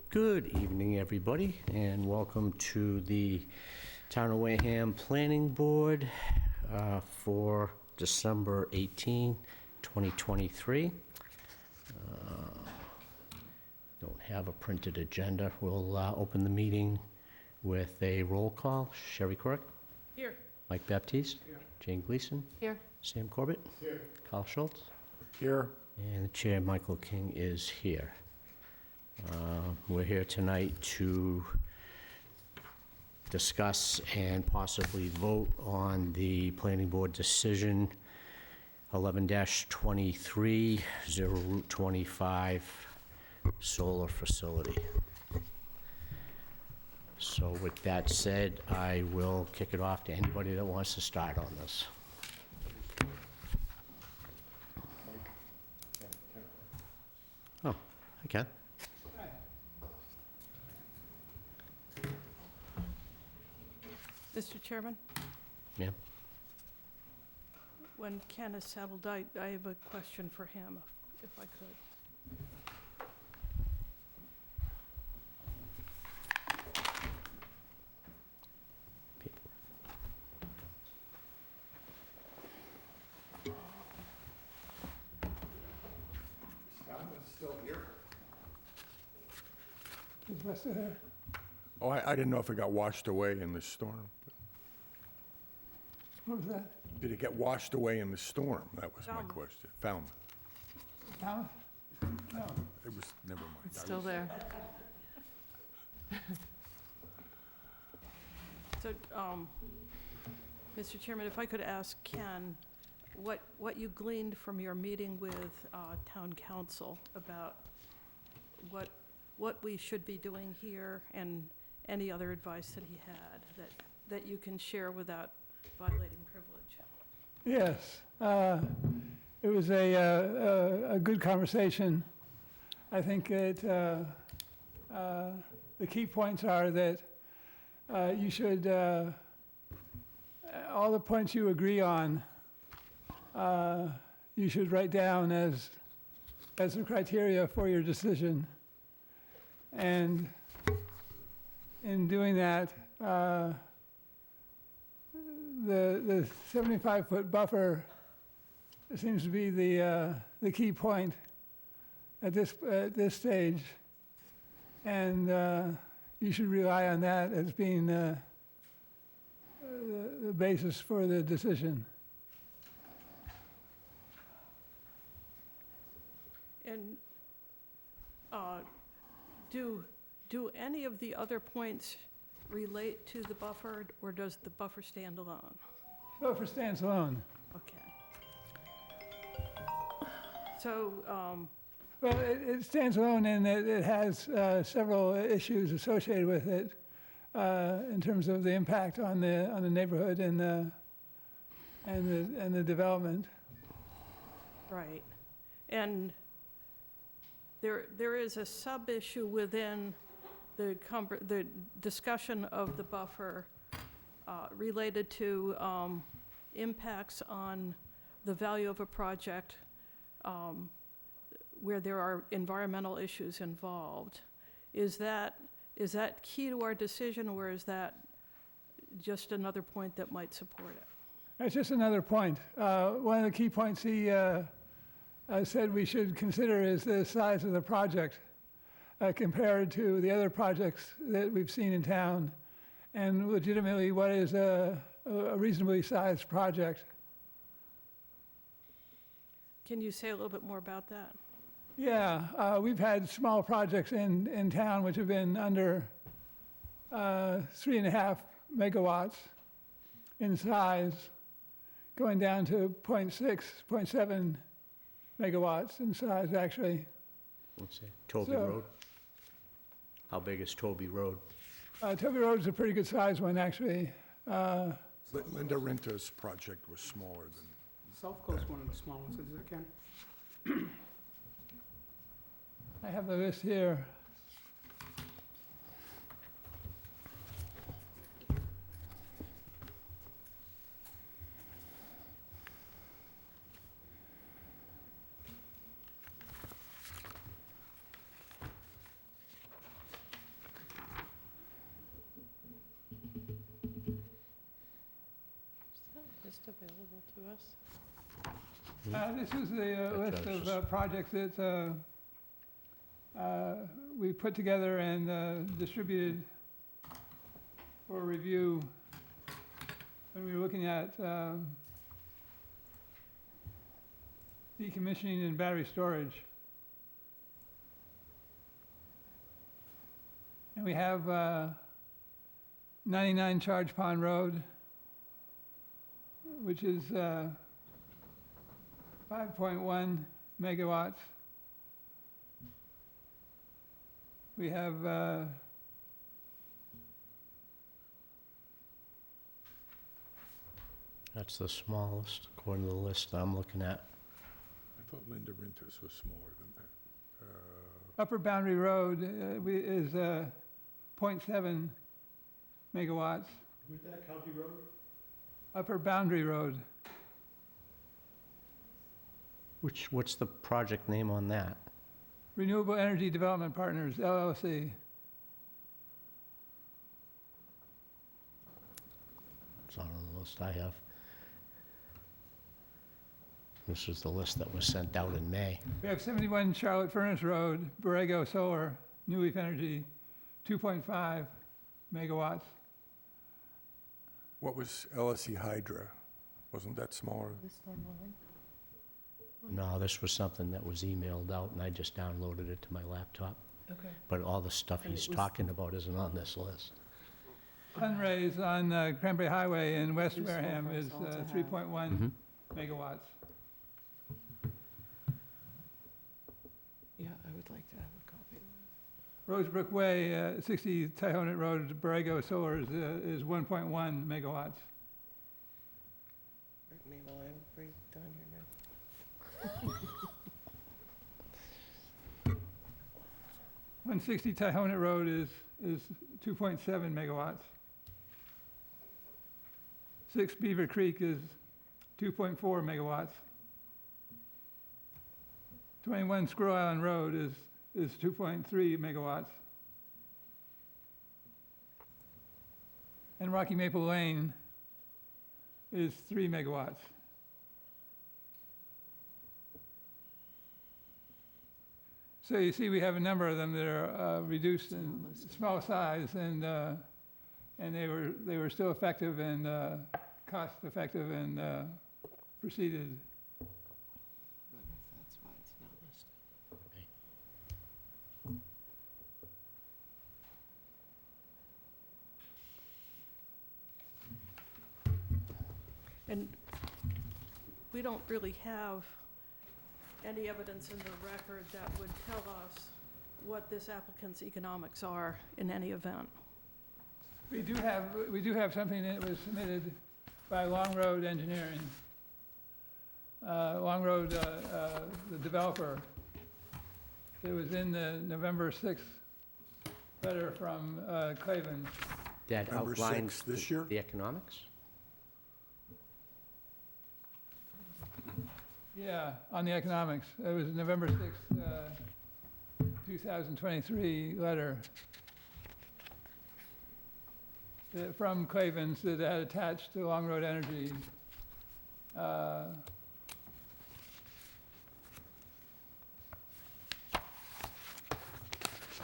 Good evening, everybody, and welcome to the Town of Wareham Planning Board for December 18, 2023. Don't have a printed agenda. We'll open the meeting with a roll call. Sherry Quirk? Here. Mike Baptiste? Here. Jane Gleason? Here. Sam Corbett? Here. Carl Schultz? Here. And the Chair, Michael King, is here. We're here tonight to discuss and possibly vote on the Planning Board decision 11-23, 0 Route 25 solar facility. So with that said, I will kick it off to anybody that wants to start on this. Oh, I can. Mr. Chairman, Ma'am? when Ken is settled, I have a question for him, if I could. Still here? Is Wes there? Oh, I didn't know if it got washed away in the storm. What was that? Did it get washed away in the storm? That was my Found. question. Found. Thomas? No. It was, never mind. It's still there. So, Mr. Chairman, if I could ask Ken, what you gleaned from your meeting with Town Council about what we should be doing here, and any other advice that he had that you can share without violating privilege. Yes. It was a good conversation. I think that the key points are that you should, all the points you agree on, you should write down as the criteria for your decision. And in doing that, the 75-foot buffer seems to be the key point at this stage, and you should rely on that as being the basis for the decision. And do any of the other points relate to the buffer, or does the buffer stand alone? Buffer stands alone. Okay. So, Well, it stands alone in that it has several issues associated with it in terms of the impact on the neighborhood and the development. right. And there is a sub-issue within the discussion of the buffer related to impacts on the value of a project where there are environmental issues involved. Is that key to our decision, or is that just another point that might support it? That's just another point. One of the key points he said we should consider is the size of the project compared to the other projects that we've seen in town, and legitimately what is a reasonably sized project. Can you say a little bit more about that? Yeah, we've had small projects in town which have been under 3.5 megawatts in size, going down to 0.6, 0.7 megawatts in size, actually. Let's see. Toby So- Road. How big is Toby Road? Toby Road's a pretty good size one, actually. Linda Renta's project was smaller than, South Coast, one of the small ones, is it, Ken? I have the list here. available to us? This is the That's list what I was of just- projects that we put together and distributed for review when we were looking at decommissioning and battery storage. And we have 99 Charge Pond Road, which is 5.1 megawatts. We have That's the smallest, according to the list I'm looking at. I thought Linda Renters was smaller than that. Upper Boundary Road is 0.7 megawatts. Who's that, County Road? Upper Boundary Road. What's the project name on that? Renewable Energy Development Partners, LLC. It's not on the list I have. This is the list that was sent out in May. We have 71 Charlotte Furnace Road, Borrego Solar, New Leaf Energy, 2.5 megawatts. What was LSE Hydra? Wasn't that smaller? This online? No, this was something that was emailed out, and I just downloaded it to my laptop. Okay. But all the stuff And he's it was- talking about isn't on this list. Sunrays on Cranberry Highway in West Useful Wareham for us is all to have. 3.1 megawatts. Yeah, I would like to have a copy of that. Rosebrook Way, 60 Tyhonet Road, Borrego Solar is 1.1 megawatts. Hurt me while I'm right down here now. 160 Tyhonet Road is 2.7 megawatts. 6 Beaver Creek is 2.4 megawatts. 21 Squirrel Island Road is 2.3 megawatts. And Rocky Maple Lane is 3 megawatts. So you see, we have a number of them that are reduced in small size, and they were still effective and cost effective and proceeded. I don't know if that's why it's not listed. And we don't really have any evidence in the record that would tell us what this applicant's economics are in any event. We do have something that was submitted by Long Road Engineering. Long Road, the developer. It was in the November 6th letter from Clavin. That November outlines 6th this year? the economics? Yeah, on the economics. It was November 6th, 2023 letter from Clavins that had attached to Long Road Energy.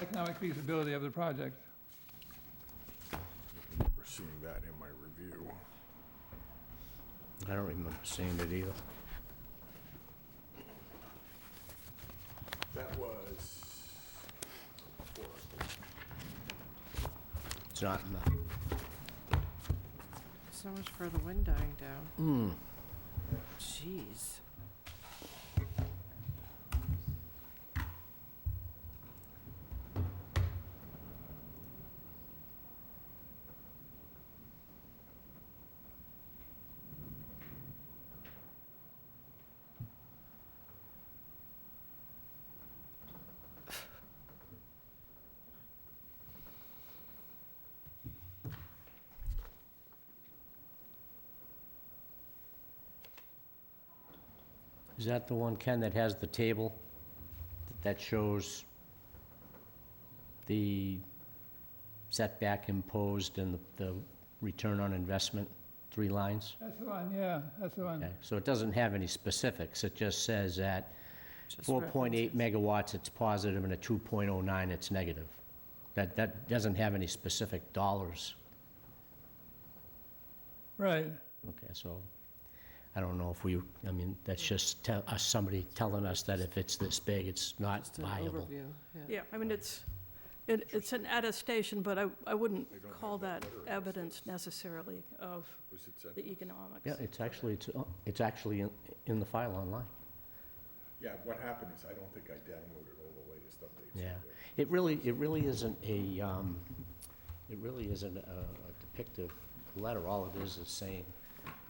Economic feasibility of the project. We're seeing that in my review. I don't remember seeing it either. That was, It's not in the... So much for the wind dying down. Jeez. Is that the one, Ken, that has the table that shows the setback imposed and the return on investment 3 lines? That's the one, yeah, that's the one. Okay, so it doesn't have any specifics. It just says at Just 4.8 references. megawatts, it's positive, and at 2.09, it's negative. That doesn't have any specific dollars. Right. Okay, so I don't know if I mean, that's just somebody telling us that if it's this big, it's not Just an viable. overview, yeah. Yeah, I mean, it's an attestation, but I wouldn't call that evidence necessarily of Was it sent? the economics. Yeah, it's actually in the file online. Yeah, what happened is I don't think I downloaded all the latest updates. Yeah. It really isn't a depictive letter. All it is saying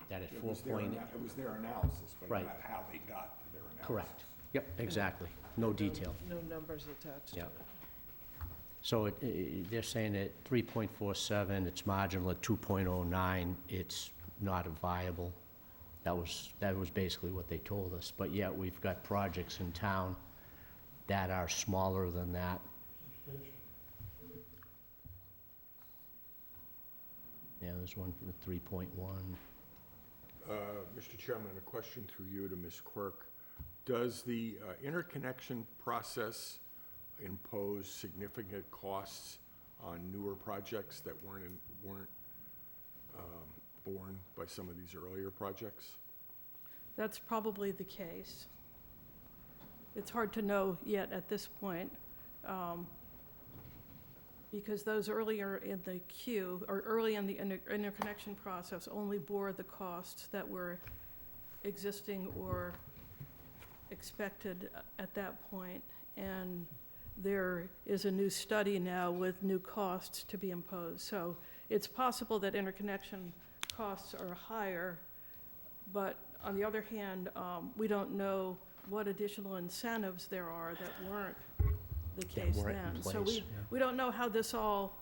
that at It was 4 point... it was their analysis, but Right. not how they got to their analysis. Correct. Yep, exactly. No detail. No numbers attached to Yeah. it. So they're saying at 3.47, it's marginal, at 2.09, it's not viable. That was basically what they told us. But yet, we've got projects in town that are smaller than that. Yeah, there's one for 3.1. Mr. Chairman, a question through you to Ms. Quirk. Does the interconnection process impose significant costs on newer projects that weren't borne by some of these earlier projects? That's probably the case. It's hard to know yet at this point, because those earlier in the queue, or early in the interconnection process, only bore the costs that were existing or expected at that point. And there is a new study now with new costs to be imposed. So it's possible that interconnection costs are higher, but on the other hand, we don't know what additional incentives there are that weren't the case weren't in then. So place, yeah. we don't know how this all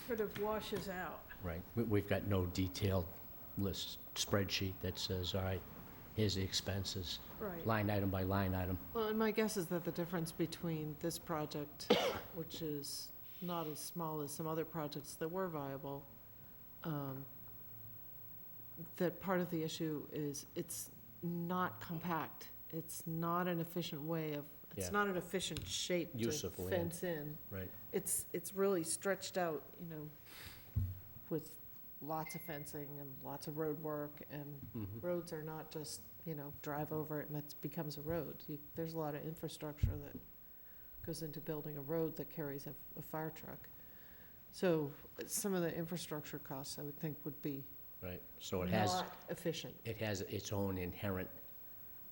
sort of washes out. Right. We've got no detailed list spreadsheet that says, all right, here's the expenses, Right. line item by line item. Well, and my guess is that the difference between this project, which is not as small as some other projects that were viable, that part of the issue is it's not compact. It's not an efficient way of, it's Yeah. not an efficient shape Use to of land. fence in. Right. It's really stretched out, with lots of fencing and lots of road work, and Mhm. roads are not just, drive over it and it becomes a road. There's a lot of infrastructure that goes into building a road that carries a fire truck. So some of the infrastructure costs, I would think, would be Right. So it has efficient. its own inherent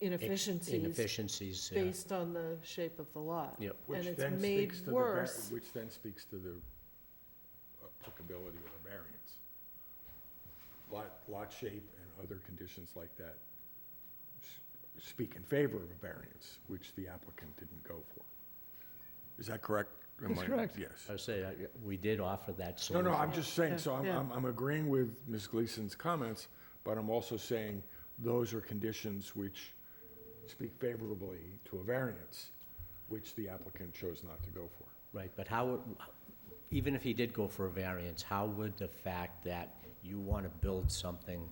Inefficiencies yeah. based on the shape of the lot. Yep. Which And it's then made speaks to the worse. Which then speaks to the applicability of a variance. Lot shape and other conditions like that speak in favor of a variance, which the applicant didn't go for. Is that correct? Am That's I- correct. Yes. I would say, we did offer that No, solution. no, I'm just saying, so Yeah. I'm agreeing with Ms. Gleason's comments, but I'm also saying those are conditions which speak favorably to a variance, which the applicant chose not to go for. Right, but even if he did go for a variance, how would the fact that you want to build something,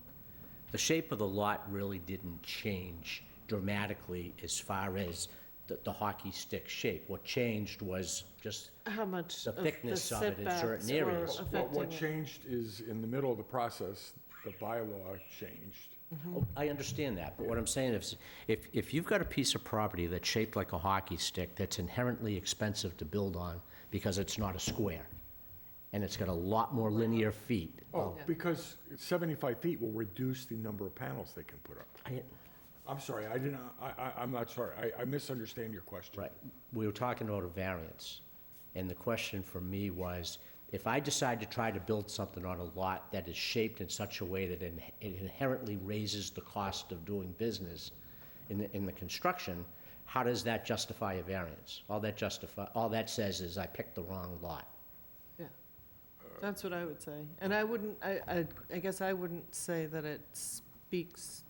the shape of the lot really didn't change dramatically as far as the hockey stick shape. What changed was just, How much The of the thickness of it in certain setbacks are areas. What affecting it? changed is, in the middle of the process, the bylaw changed. oh, I understand that, but what I'm saying is, if you've got a piece of property that's shaped like a hockey stick, that's inherently expensive to build on because it's not a square, and it's got a lot more linear feet. Oh, Yeah. because 75 feet will reduce the number of panels they can put up. I'm sorry, I'm not sorry, I misunderstand your question. Right, we were talking about a variance, and the question for me was, if I decide to try to build something on a lot that is shaped in such a way that it inherently raises the cost of doing business in the construction, how does that justify a variance? All that says is I picked the wrong lot. Yeah, that's what I would say. And I wouldn't, I guess I wouldn't say that it speaks,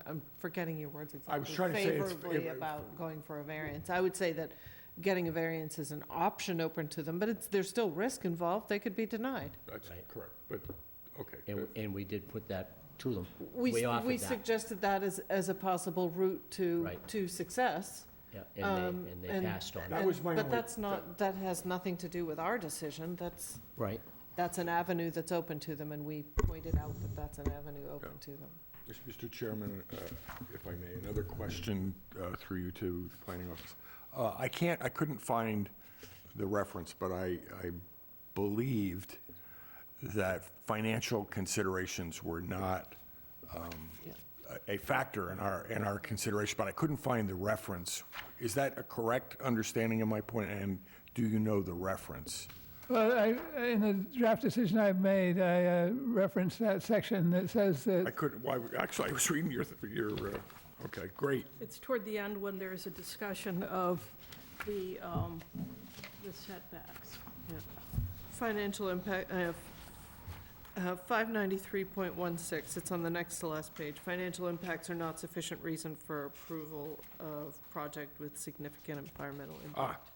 I'm forgetting your words exactly. I was trying to say it's- Favorably about going for a variance. I would say that getting a variance is an option open to them, but there's still risk involved. They could be denied. That's Right. correct, but Okay, And, good. and we did put that to them. We, We offered we that. suggested that as a possible route Right. to success. Yeah, Um, and they and- passed on That it. was my But only- that's not, that has nothing to do with our decision. Right. That's an avenue that's open to them, and we pointed out that that's an avenue open Yeah. to them. Mr. Chairman, if I may, another question through you to the planning office. I couldn't find the reference, but I believed that financial considerations were not Yeah. a factor in our consideration, but I couldn't find the reference. Is that a correct understanding of my point, and do you know the reference? Well, in the draft decision I've made, I referenced that section that says I that, couldn't, well, actually, I was reading your, okay, great. It's toward the end when there's a discussion of the setbacks. Financial impact, I have 593.16, it's on the next to last page. Financial impacts are not sufficient reason for approval of project with significant environmental impact.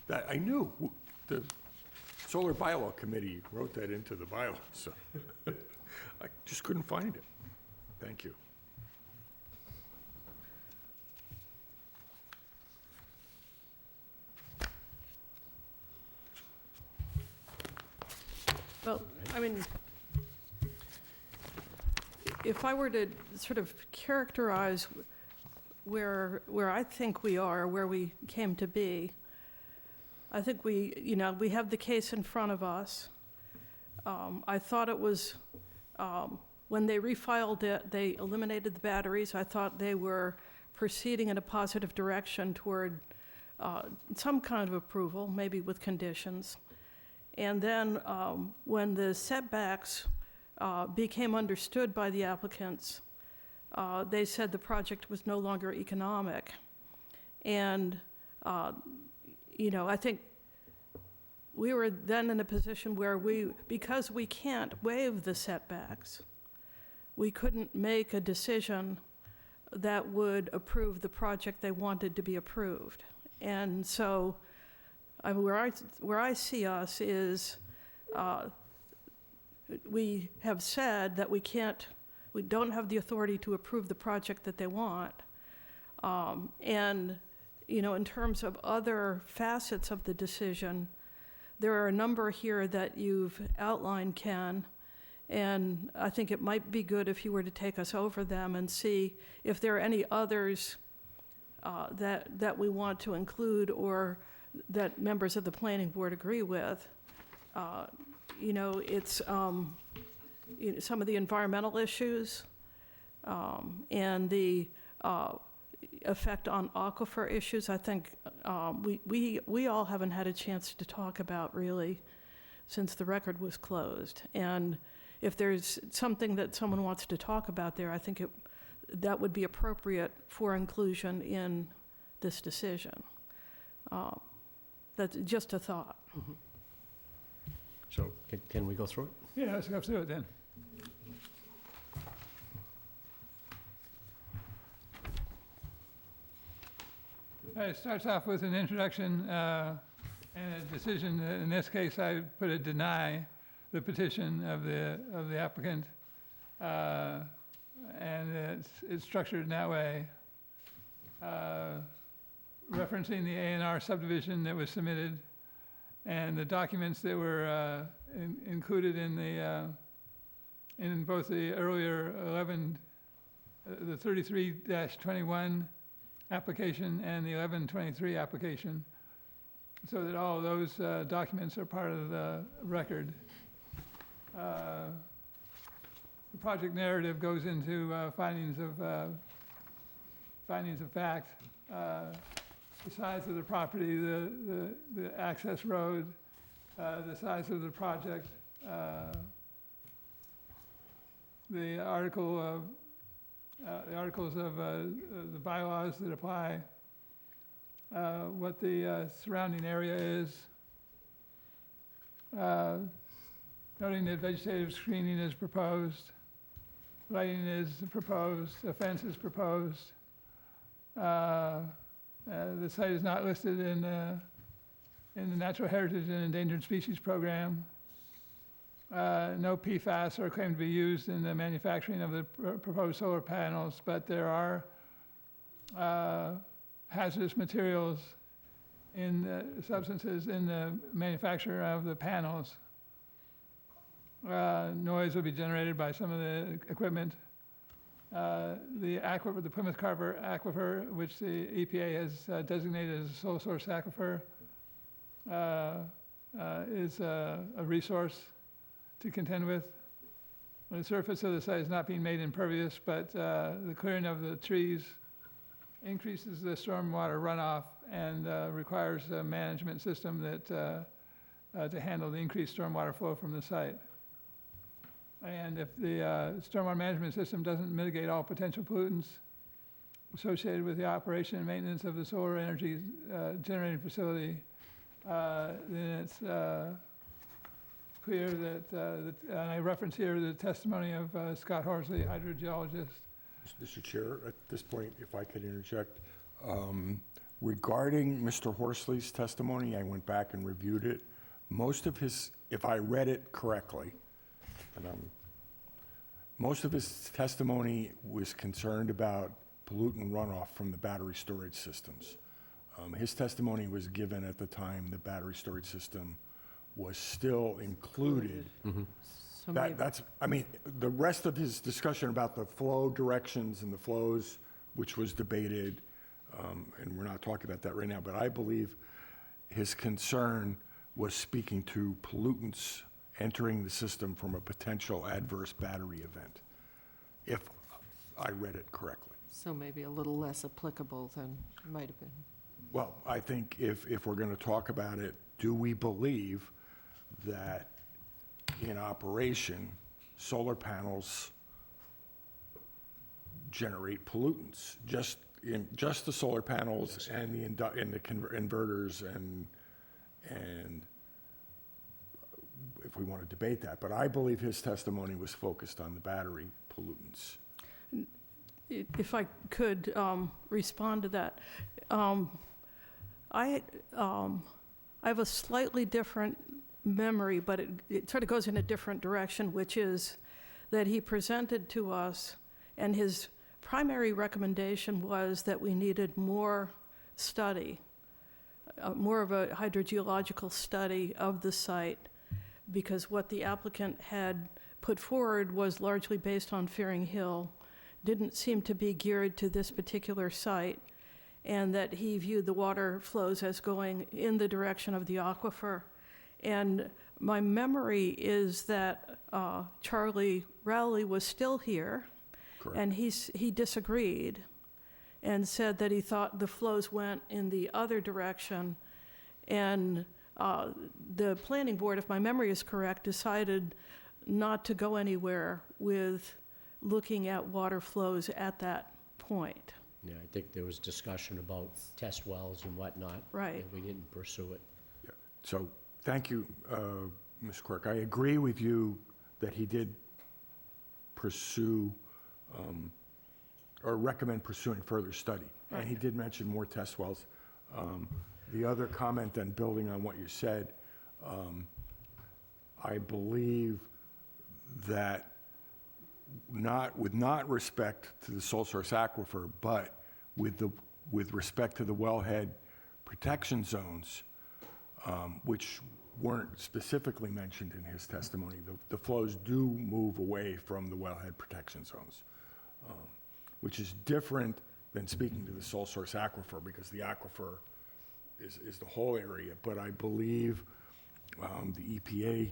That, I knew, the Solar Bylaw Committee wrote that into the bylaw, so I just couldn't find it. Thank you. Well, I mean, if I were to sort of characterize where I think we are, where we came to be, I think we have the case in front of us. I thought it was, when they refiled it, they eliminated the batteries. I thought they were proceeding in a positive direction toward some kind of approval, maybe with conditions. And then when the setbacks became understood by the applicants, they said the project was no longer economic. And, I think we were then in a position where because we can't waive the setbacks, we couldn't make a decision that would approve the project they wanted to be approved. And so where I see us is we have said that we don't have the authority to approve the project that they want. And, in terms of other facets of the decision, there are a number here that you've outlined, Ken, and I think it might be good if you were to take us over them and see if there are any others that we want to include or that members of the planning board agree with. It's some of the environmental issues and the effect on aquifer issues. I think we all haven't had a chance to talk about really since the record was closed. And if there's something that someone wants to talk about there, I think that would be appropriate for inclusion in this decision. That's just a thought. So can we go through it? yeah, let's go through it then. It starts off with an introduction and a decision. In this case, I put a deny the petition of the applicant, and it's structured in that way, referencing the A&R subdivision that was submitted and the documents that were included in both the earlier the 33-21 application and the 1123 application, so that all of those documents are part of the record. The project narrative goes into findings of fact, the size of the property, the access road, the size of the project, the articles of the bylaws that apply, what the surrounding area is, noting that vegetative screening is proposed, lighting is proposed, a fence is proposed. The site is not listed in the Natural Heritage and Endangered Species Program. No PFAS are claimed to be used in the manufacturing of the proposed solar panels, but there are hazardous materials in the substances in the manufacture of the panels. Noise will be generated by some of the equipment. The aquifer, the Plymouth Carver aquifer, which the EPA has designated as a sole source aquifer, is a resource to contend with. The surface of the site is not being made impervious, but the clearing of the trees increases the stormwater runoff and requires a management system that to handle the increased stormwater flow from the site. And if the stormwater management system doesn't mitigate all potential pollutants associated with the operation and maintenance of the solar energy generating facility, then it's clear that, and I reference here the testimony of Scott Horsley, hydrogeologist. Mr. Chair, at this point, if I could interject, regarding Mr. Horsley's testimony, I went back and reviewed it. Most of his, if I read it correctly, most of his testimony was concerned about pollutant runoff from the battery storage systems. His testimony was given at the time the battery storage system was still included. So maybe, That's, I mean, the rest of his discussion about the flow directions and the flows, which was debated, and we're not talking about that right now, but I believe his concern was speaking to pollutants entering the system from a potential adverse battery event, if I read it correctly. so maybe a little less applicable than it might have been. Well, I think if we're going to talk about it, do we believe that in operation, solar panels generate pollutants? Just the solar panels and the inverters and if we want to debate that. But I believe his testimony was focused on the battery pollutants. If I could respond to that. I have a slightly different memory, but it sort of goes in a different direction, which is that he presented to us, and his primary recommendation was that we needed more study, more of a hydrogeological study of the site, because what the applicant had put forward was largely based on Fearing Hill, didn't seem to be geared to this particular site, and that he viewed the water flows as going in the direction of the aquifer. And my memory is that Charlie Rowley was still here, Correct. and he disagreed and said that he thought the flows went in the other direction. And the planning board, if my memory is correct, decided not to go anywhere with looking at water flows at that point. Yeah, I think there was discussion about test wells and whatnot. Right. And we didn't pursue it. So, thank you, Ms. Quirk. I agree with you that he did pursue or recommend pursuing further study. And he Right. did mention more test wells. The other comment, then, building on what you said, I believe that with not respect to the sole source aquifer, but with respect to the wellhead protection zones, which weren't specifically mentioned in his testimony, the flows do move away from the wellhead protection zones, which is different than speaking to the sole source aquifer, because the aquifer is the whole area. But I believe the EPA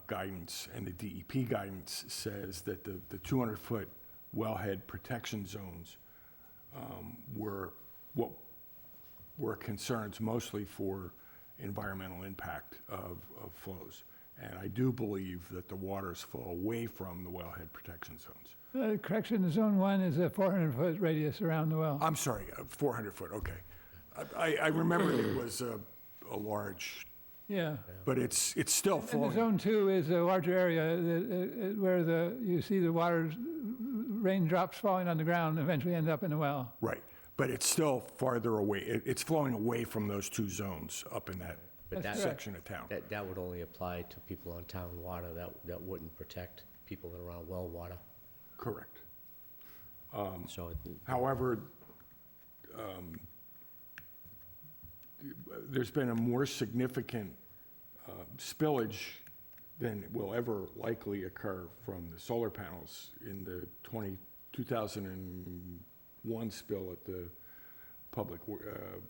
guidance and the DEP guidance says that the 200-foot wellhead protection zones were concerns mostly for environmental impact of flows. And I do believe that the waters flow away from the wellhead protection zones. Correction, Zone 1 is a 400-foot radius around the well. I'm sorry, 400 foot, okay. I remember it was a large, Yeah. but it's still And the flowing. Zone 2 is a larger area where you see the water, raindrops falling on the ground eventually end up in the well. Right, but it's still farther away. It's flowing away from those two zones up in that But That's that, correct. section of town. that would only apply to people on town water, that wouldn't protect people that are on well water. Correct. So, However, there's been a more significant spillage than will ever likely occur from the solar panels in the 2001 spill at the Public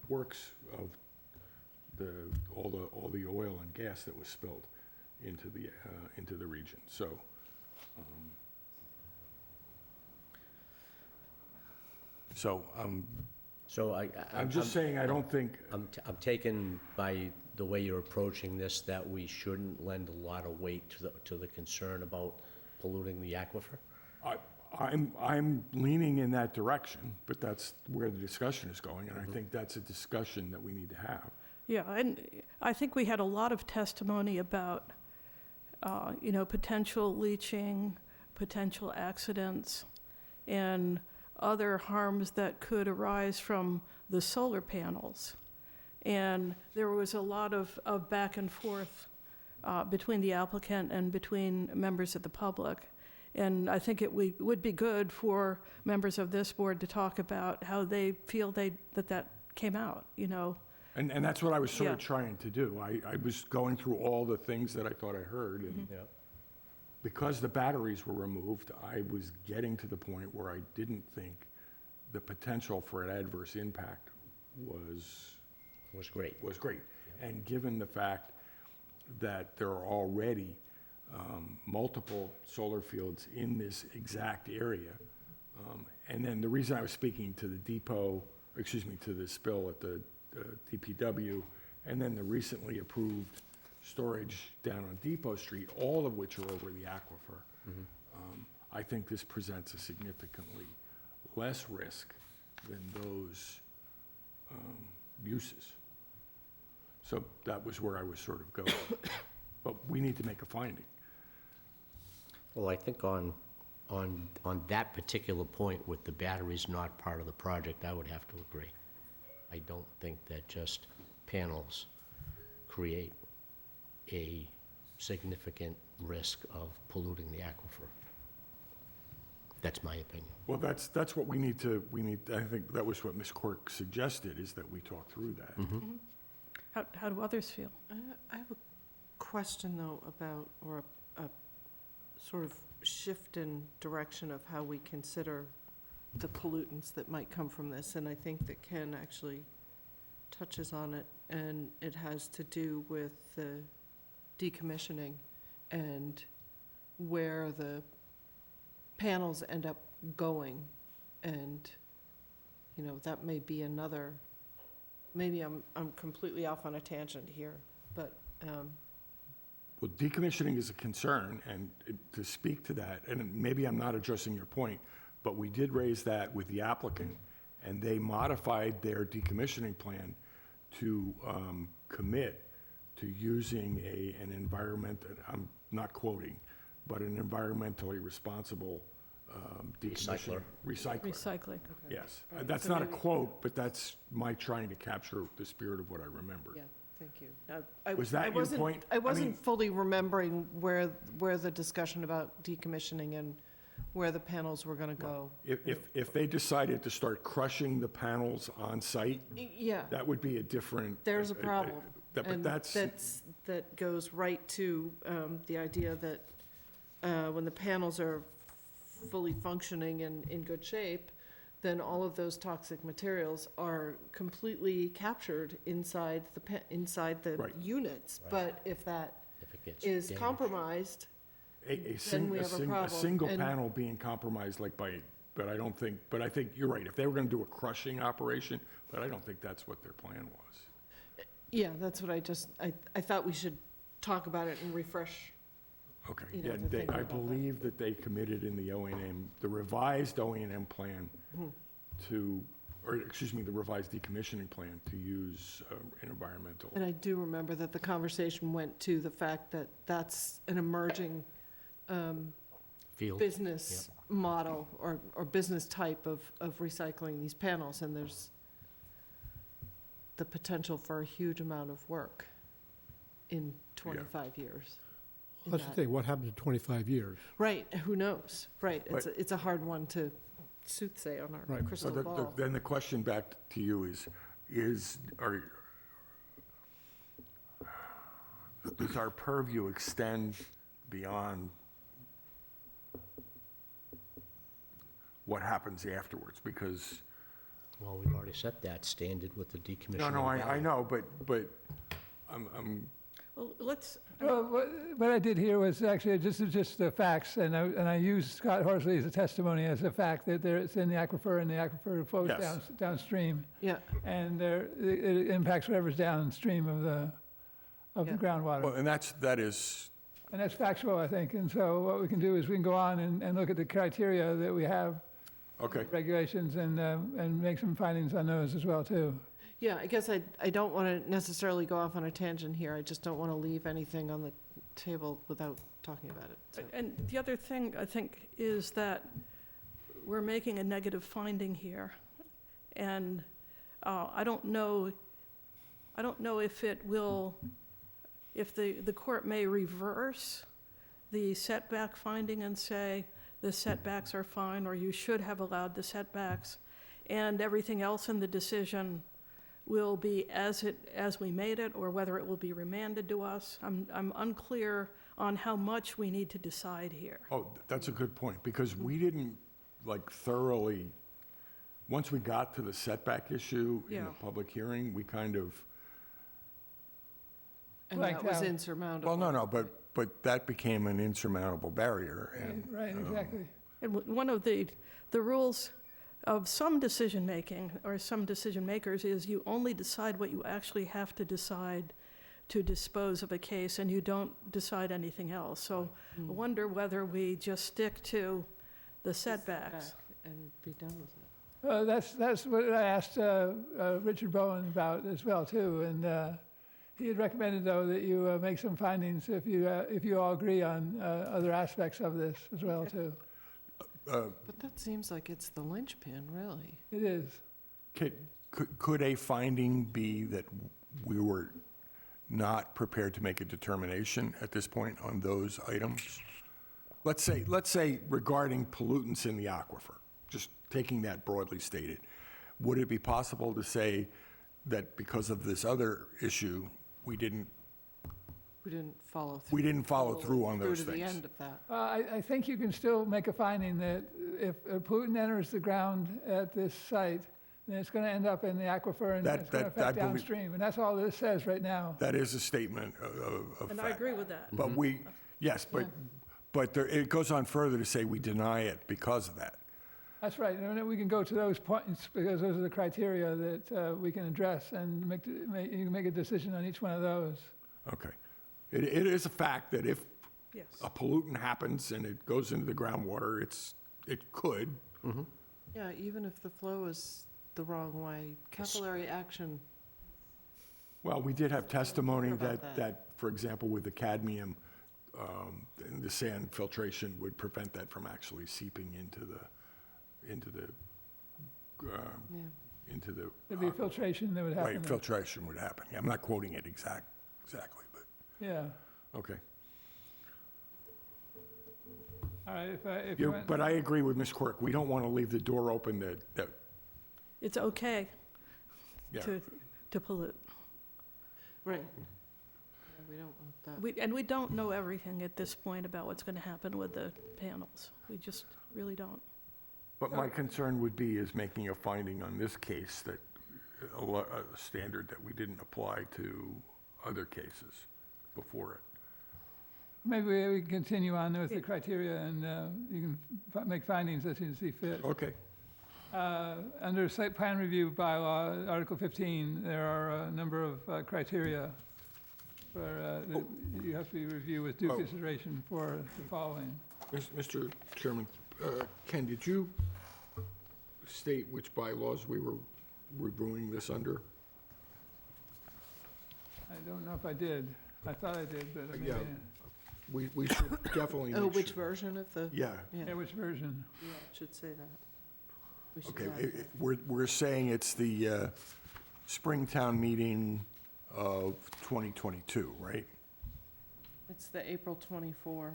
Works of all the oil and gas that was spilled into the region. So, so I'm just saying, I don't think, I'm taken by the way you're approaching this, that we shouldn't lend a lot of weight to the concern about polluting the aquifer? I'm leaning in that direction, but that's where the discussion is going, and I think that's a discussion that we need to have. Yeah, and I think we had a lot of testimony about, potential leaching, potential accidents, and other harms that could arise from the solar panels. And there was a lot of back and forth between the applicant and between members of the public. And I think it would be good for members of this board to talk about how they feel that came out, And that's what I was sort of Yeah. trying to do. I was going through all the things that I thought I heard, and Yeah. because the batteries were removed, I was getting to the point where I didn't think the potential for an adverse impact was Great. great. And given the fact that there are already multiple solar fields in this exact area, and then the reason I was speaking to the to the spill at the DPW, and then the recently approved storage down on Depot Street, all of which are over the aquifer, I think this presents a significantly less risk than those uses. So that was where I was sort of going. But we need to make a finding. Well, I think on that particular point with the batteries not part of the project, I would have to agree. I don't think that just panels create a significant risk of polluting the aquifer. That's my opinion. Well, that's what we need, I think that was what Ms. Quirk suggested, is that we talk through that. How do others feel? I have a question, though, about, or a sort of shift in direction of how we consider the pollutants that might come from this, and I think that Ken actually touches on it, and it has to do with the decommissioning and where the panels end up going, and, that may be another, maybe I'm completely off on a tangent here, but, Well, decommissioning is a concern, and to speak to that, and maybe I'm not addressing your point, but we did raise that with the applicant, and they modified their decommissioning plan to commit to using an environment, I'm not quoting, but an environmentally responsible decommissioner. Recycler. Recycling. Yes. All right, That's so not a maybe- quote, but that's my trying to capture the spirit of what I remembered. yeah, thank you. Was that your point? I I wasn't mean- fully remembering where the discussion about decommissioning and where the panels were gonna go. If they decided to start crushing the panels on site, Yeah, that would be a different. there's a problem. But And that's, that goes right to the idea that when the panels are fully functioning and in good shape, then all of those toxic materials are completely captured inside the Right. units. Right. But if that If it gets is damaged. compromised, a then we have a problem. single And- panel being compromised but I think you're right. If they were gonna do a crushing operation, but I don't think that's what their plan was. yeah, that's what I thought we should talk about it and refresh. Okay, You know, yeah, to think I about that. believe that they committed in the O&M, the revised O&M plan the revised decommissioning plan to use an environmental. And I do remember that the conversation went to the fact that that's an emerging Field. business model or business type of recycling these panels, and there's the potential for a huge amount of work. in 25 years. in That's the that. thing, what happens in 25 years? Right, who knows? Right, But- it's a hard one to soothsay on our Right. So crystal the- ball. then the question back to you does our purview extend beyond what happens afterwards? Because, Well, we've already set that standard with the decommissioning. no, I value. know, but I'm, Well, let's, Well, what I did here was actually just the facts, and I used Scott Horsley as a testimony as a fact that it's in the aquifer, and the aquifer flows Yes. downstream, Yeah, and it impacts whatever's downstream of the Yeah. groundwater. well, and that is, And that's factual, I think. And so what we can do is we can go on and look at the criteria that we have, okay. regulations, and make some findings on those as well, too. yeah, I guess I don't want to necessarily go off on a tangent here. I just don't want to leave anything on the table without talking about it. So, and the other thing, I think, is that we're making a negative finding here. And I don't know if it will, if the court may reverse the setback finding and say the setbacks are fine, or you should have allowed the setbacks, and everything else in the decision will be as we made it, or whether it will be remanded to us. I'm unclear on how much we need to decide here. Oh, that's a good point, because we didn't, like, thoroughly, once we got to the setback issue in the Yeah. public hearing, we kind of, and Like that was how- insurmountable. well, no, but that became an insurmountable barrier, and. Right, exactly. And one of the rules of some decision-making, or some decision-makers, is you only decide what you actually have to decide to dispose of a case, and you don't decide anything else. So I Mm. wonder whether we just stick to the setbacks. Back And be done with it. That's what I asked Richard Bowen about as well, too. And he had recommended, though, that you make some findings if you all agree on other aspects of this as well, too. But that seems like it's the linchpin, really. It is. Could a finding be that we were not prepared to make a determination at this point on those items? Let's say regarding pollutants in the aquifer, just taking that broadly stated, would it be possible to say that because of this other issue, we didn't follow through. We didn't follow through on those Through to the things. end of that. I think you can still make a finding that if a pollutant enters the ground at this site, then it's going to end up in the aquifer, and That- it's going to that- I affect believe- downstream. And that's all this says right now. That is a statement of And I fact. agree with that. But yes, but it goes on further to say we deny it because of that. That's right, and then we can go to those points, because those are the criteria that we can address, and you can make a decision on each one of those. Okay. It is a fact that if Yes. a pollutant happens and it goes into the groundwater, it could. Yeah, even if the flow is the wrong way, capillary action, Well, we did have testimony What about that, for example, with the cadmium, and the sand filtration would prevent that from actually seeping into the yeah. There'd be filtration that would happen. Right, filtration would happen. Yeah, I'm not quoting it exactly, but, Yeah, okay. all right, if you want. But I agree with Ms. Quirk. We don't want to leave the door open that, It's okay yeah. to pollute. Right. Yeah, we don't want that. And we don't know everything at this point about what's going to happen with the panels. We just really don't. But my concern would be is making a finding on this case that, a standard that we didn't apply to other cases before it. Maybe we can continue on with the criteria, and you can make findings as you see fit. Okay. Under site plan review bylaw, Article 15, there are a number of criteria that you have to review with due Oh. consideration for the following. Mr. Chairman, Ken, did you state which bylaws we were reviewing this under? I don't know if I did. I thought I did, but maybe. Yeah. We should definitely Oh, make which sure. version of the? Yeah, Yeah, which version? Yeah, it should say that. We should okay. add that. We're saying it's the Springtown meeting of 2022, right? It's the April 24.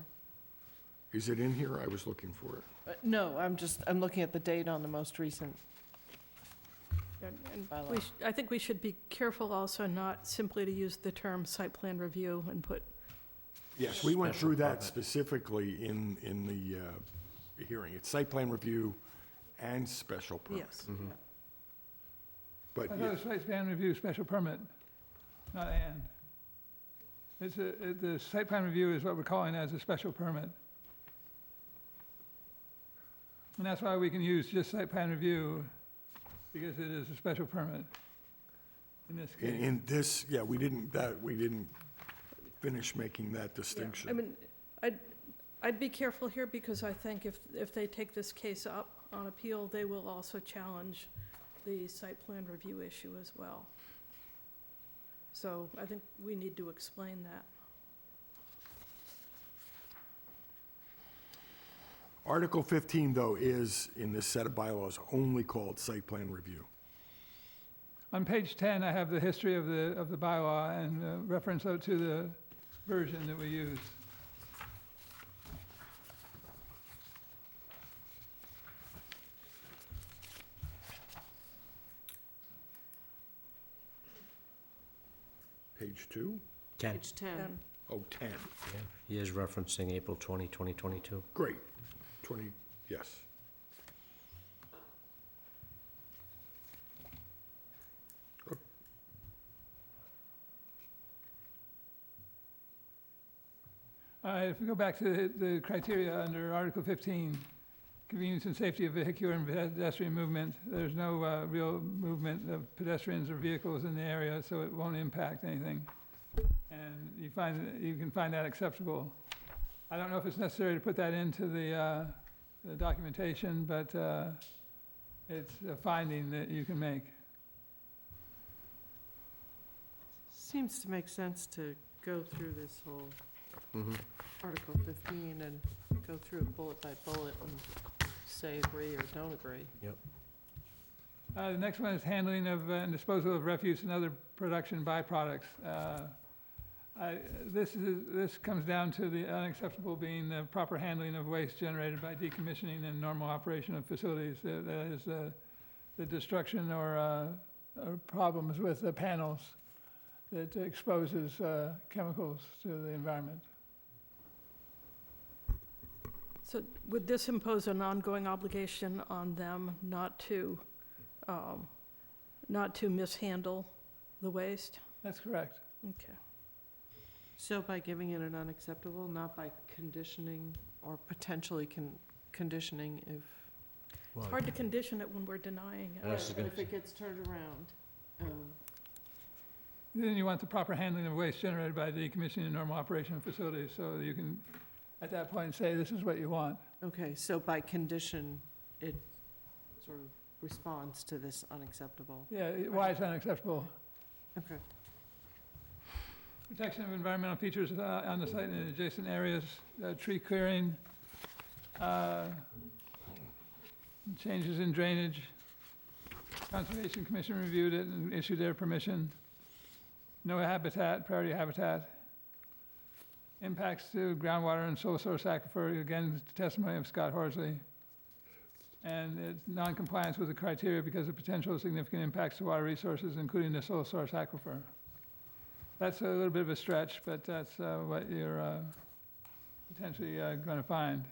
Is it in here? I was looking for it. No, I'm looking at the date on the most recent. And Bylaw. I think we should be careful also not simply to use the term site plan review and put, Yes, we went Special through that permit. specifically in the hearing. It's site plan review and special permit. yes. Yeah. But I thought it was site plan review, special permit, not and. The site plan review is what we're calling as a special permit. And that's why we can use just site plan review, because it is a special permit in this case. in this, yeah, we didn't finish making that Yeah, distinction. I mean, I'd be careful here because I think if they take this case up on appeal, they will also challenge the site plan review issue as well. So I think we need to explain that. Article 15, though, is, in this set of bylaws, only called site plan review. On page 10, I have the history of the bylaw and reference out to the version that we use. Page 2? 10. Page 10. And Oh, 10. Yeah, he is referencing April 20, 2022. Great. 20, yes. If we go back to the criteria under Article 15, convenience and safety of vehicular and pedestrian movement, there's no real movement of pedestrians or vehicles in the area, so it won't impact anything. And you can find that acceptable. I don't know if it's necessary to put that into the documentation, but it's a finding that you can make. Seems to make sense to go through this whole Mm-hmm. Article 15 and go through it bullet by bullet and say agree or don't agree. The next one is handling of and disposal of refuse and other production byproducts. This comes down to the unacceptable being the proper handling of waste generated by decommissioning and normal operation of facilities. That is the destruction or problems with the panels that exposes chemicals to the environment. so would this impose an ongoing obligation on them not to mishandle the waste? That's correct. Okay. So by giving it an unacceptable, not by conditioning or potentially conditioning if. It's hard to condition it when we're denying it. I was But gonna if it gets turned around, Then you want the proper handling of waste generated by decommissioning and normal operation of facilities, so you can, at that point, say, this is what you want. okay, so by condition, it sort of responds to this unacceptable. Yeah, why it's unacceptable. Okay. Protection of environmental features on the site and adjacent areas, tree clearing, changes in drainage. Conservation Commission reviewed it and issued their permission. No habitat, priority habitat. Impacts to groundwater and soil source aquifer, again, testimony of Scott Horsley. And it's non-compliance with the criteria because of potential significant impacts to water resources, including the soil source aquifer. That's a little bit of a stretch, but that's what you're potentially going to find.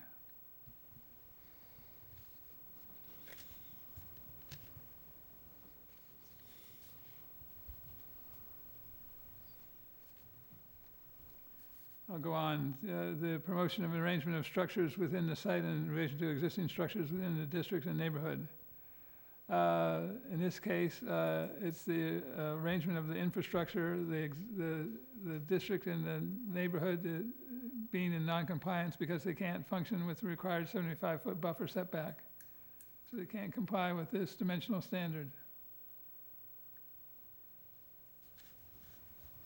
I'll go on. The promotion of arrangement of structures within the site in relation to existing structures within the district and neighborhood. In this case, it's the arrangement of the infrastructure, the district and the neighborhood being in non-compliance because they can't function with the required 75-foot buffer setback. So they can't comply with this dimensional standard.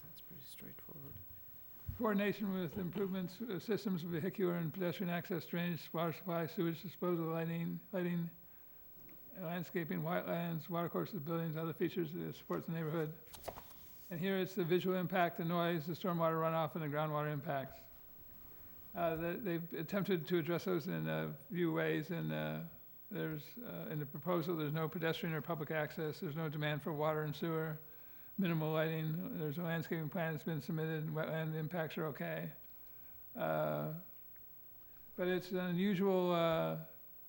That's pretty straightforward. Coordination with improvements, systems of vehicular and pedestrian access, drainage, water supply, sewage disposal, lighting, landscaping, wetlands, watercourses, buildings, other features that support the neighborhood. And here it's the visual impact, the noise, the stormwater runoff, and the groundwater impacts. They've attempted to address those in a few ways, and there's, in the proposal, there's no pedestrian or public access, there's no demand for water and sewer, minimal lighting, there's a landscaping plan that's been submitted, and wetland impacts are okay. But it's an unusual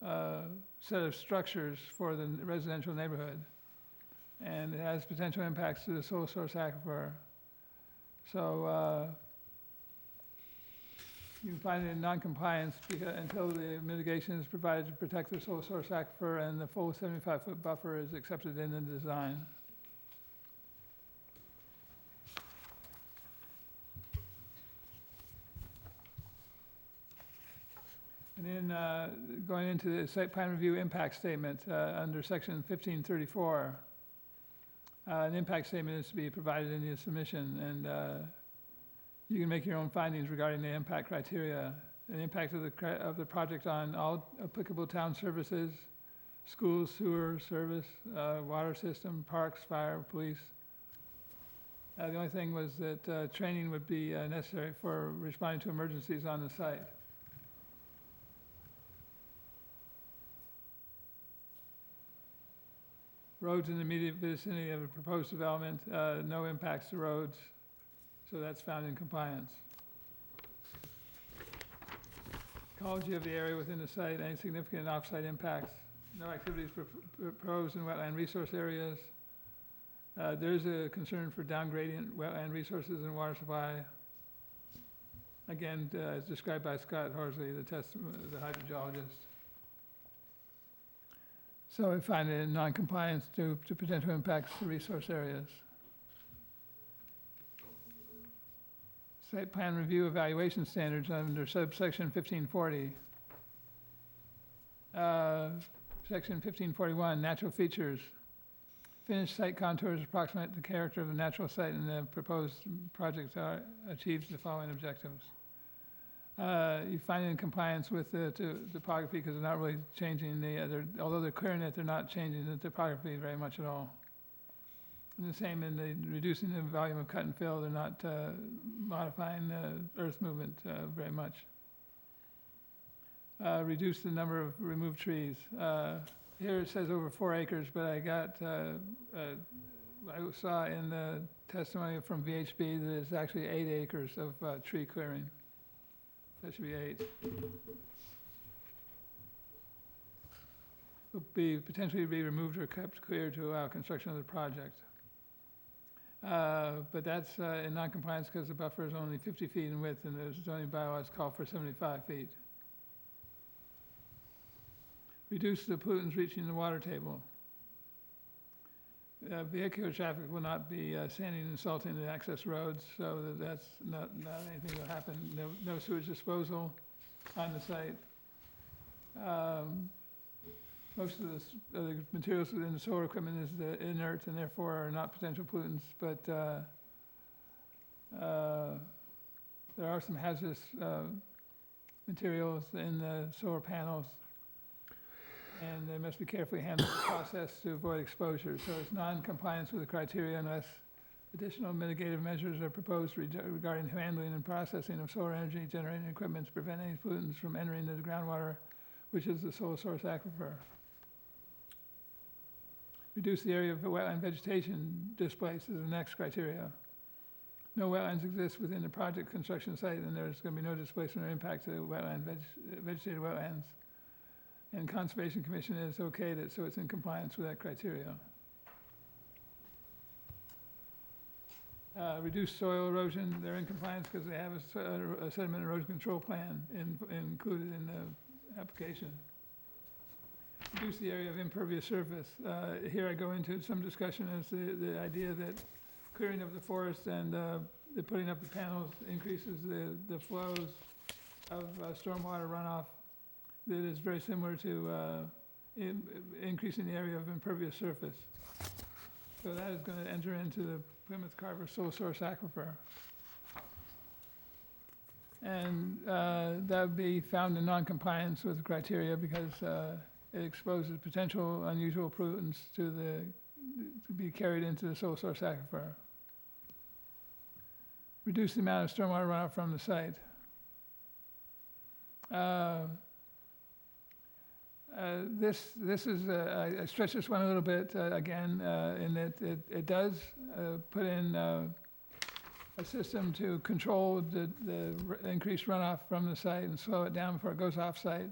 set of structures for the residential neighborhood, and it has potential impacts to the soil source aquifer. So you can find it in non-compliance until the mitigation is provided to protect the soil source aquifer and the full 75-foot buffer is accepted in the design. And then going into the site plan review impact statement, under section 1534, an impact statement is to be provided in the submission, and you can make your own findings regarding the impact criteria. The impact of the project on all applicable town services, schools, sewer service, water system, parks, fire, police. The only thing was that training would be necessary for responding to emergencies on the site. Roads in the immediate vicinity of a proposed development, no impacts to roads, so that's found in compliance. Ecology of the area within the site, any significant off-site impacts, no activities proposed in wetland resource areas. There's a concern for downgradient wetland resources and water supply. Again, as described by Scott Horsley, the hydrogeologist. So we find it in non-compliance to potential impacts to resource areas. Site plan review evaluation standards under subsection 1540. Section 1541, natural features. Finished site contours approximate the character of the natural site, and the proposed project achieves the following objectives. You find it in compliance with the topography because they're not really changing although they're clearing it, they're not changing the topography very much at all. And the same in the reducing the volume of cut and fill, they're not modifying the earth movement very much. Reduce the number of removed trees. Here it says over 4 acres, but I saw in the testimony from VHB that it's actually 8 acres of tree clearing. That should be 8. Will be potentially be removed or kept clear to allow construction of the project. But that's in non-compliance because the buffer is only 50 feet in width and the zoning bylaws call for 75 feet. Reduce the pollutants reaching the water table. Vehicular traffic will not be sanding and salting the access roads, so that's not anything that will happen. No sewage disposal on the site. Most of the materials within the solar equipment is inert and therefore are not potential pollutants, but there are some hazardous materials in the solar panels, and they must be carefully handled in the process to avoid exposure. So it's non-compliance with the criteria unless additional mitigative measures are proposed regarding handling and processing of solar energy generating equipment to prevent any pollutants from entering the groundwater, which is the soil source aquifer. Reduce the area of wetland vegetation displaced is the next criteria. No wetlands exist within the project construction site, and there's going to be no displacement or impact to vegetated wetlands. And Conservation Commission has okayed it, so it's in compliance with that criteria. Reduce soil erosion, they're in compliance because they have a sediment erosion control plan included in the application. Reduce the area of impervious surface. Here I go into some discussion as the idea that clearing of the forest and the putting up the panels increases the flows of stormwater runoff. That is very similar to increasing the area of impervious surface. So that is going to enter into the Plymouth Carver soil source aquifer. And that would be found in non-compliance with the criteria because it exposes potential unusual pollutants to be carried into the soil source aquifer. reduce the amount of stormwater runoff from the site. This is, I stretch this one a little bit, again, in that it does put in a system to control the increased runoff from the site and slow it down before it goes off-site,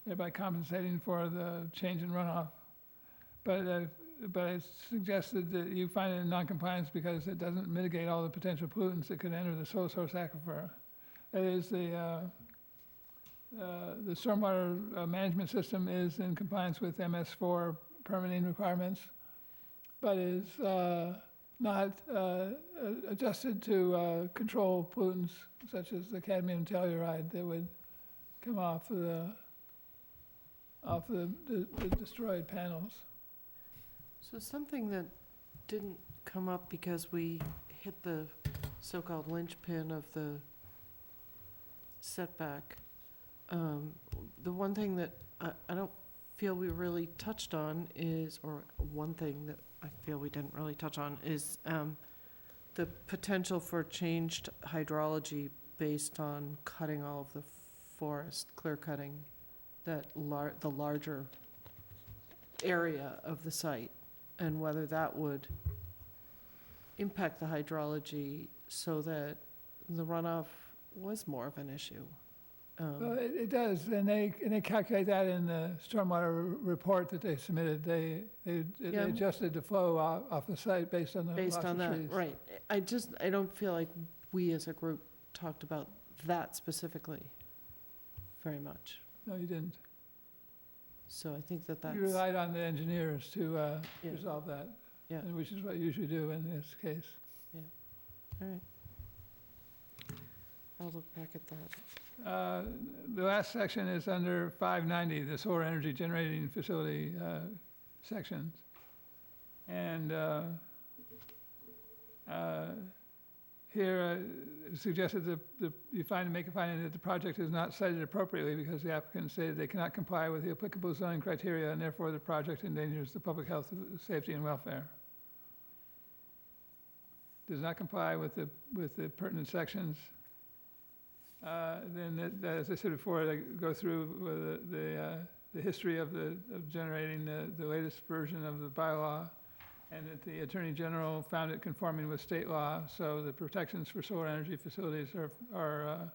thereby compensating for the change in runoff. But it's suggested that you find it in non-compliance because it doesn't mitigate all the potential pollutants that could enter the soil source aquifer. That is, the stormwater management system is in compliance with MS4 permitting requirements, but is not adjusted to control pollutants such as the cadmium telluride that would come off the destroyed panels. So something that didn't come up because we hit the so-called linchpin of the setback. The one thing that I don't feel we really touched on is, or one thing that I feel we didn't really touch on is the potential for changed hydrology based on cutting all of the forest, clear cutting the larger area of the site, and whether that would impact the hydrology so that the runoff was more of an issue. Well, it does, and they calculate that in the stormwater report that they submitted. They Yeah. adjusted the flow off the site based on the loss Based on of that, trees. right. I don't feel like we as a group talked about that specifically very much. No, you didn't. So I think that that's, You relied on the engineers to Yeah. resolve that. Yeah. and which is what you usually do in this case. all right. I'll look back at that. The last section is under 590, the solar energy generating facility sections. And here it suggested that you make a finding that the project is not cited appropriately because the applicant stated they cannot comply with the applicable zoning criteria and therefore the project endangers the public health, safety, and welfare. Does not comply with the pertinent sections. Then, as I said before, they go through the history of generating the latest version of the bylaw, and that the Attorney General found it conforming with state law, so the protections for solar energy facilities are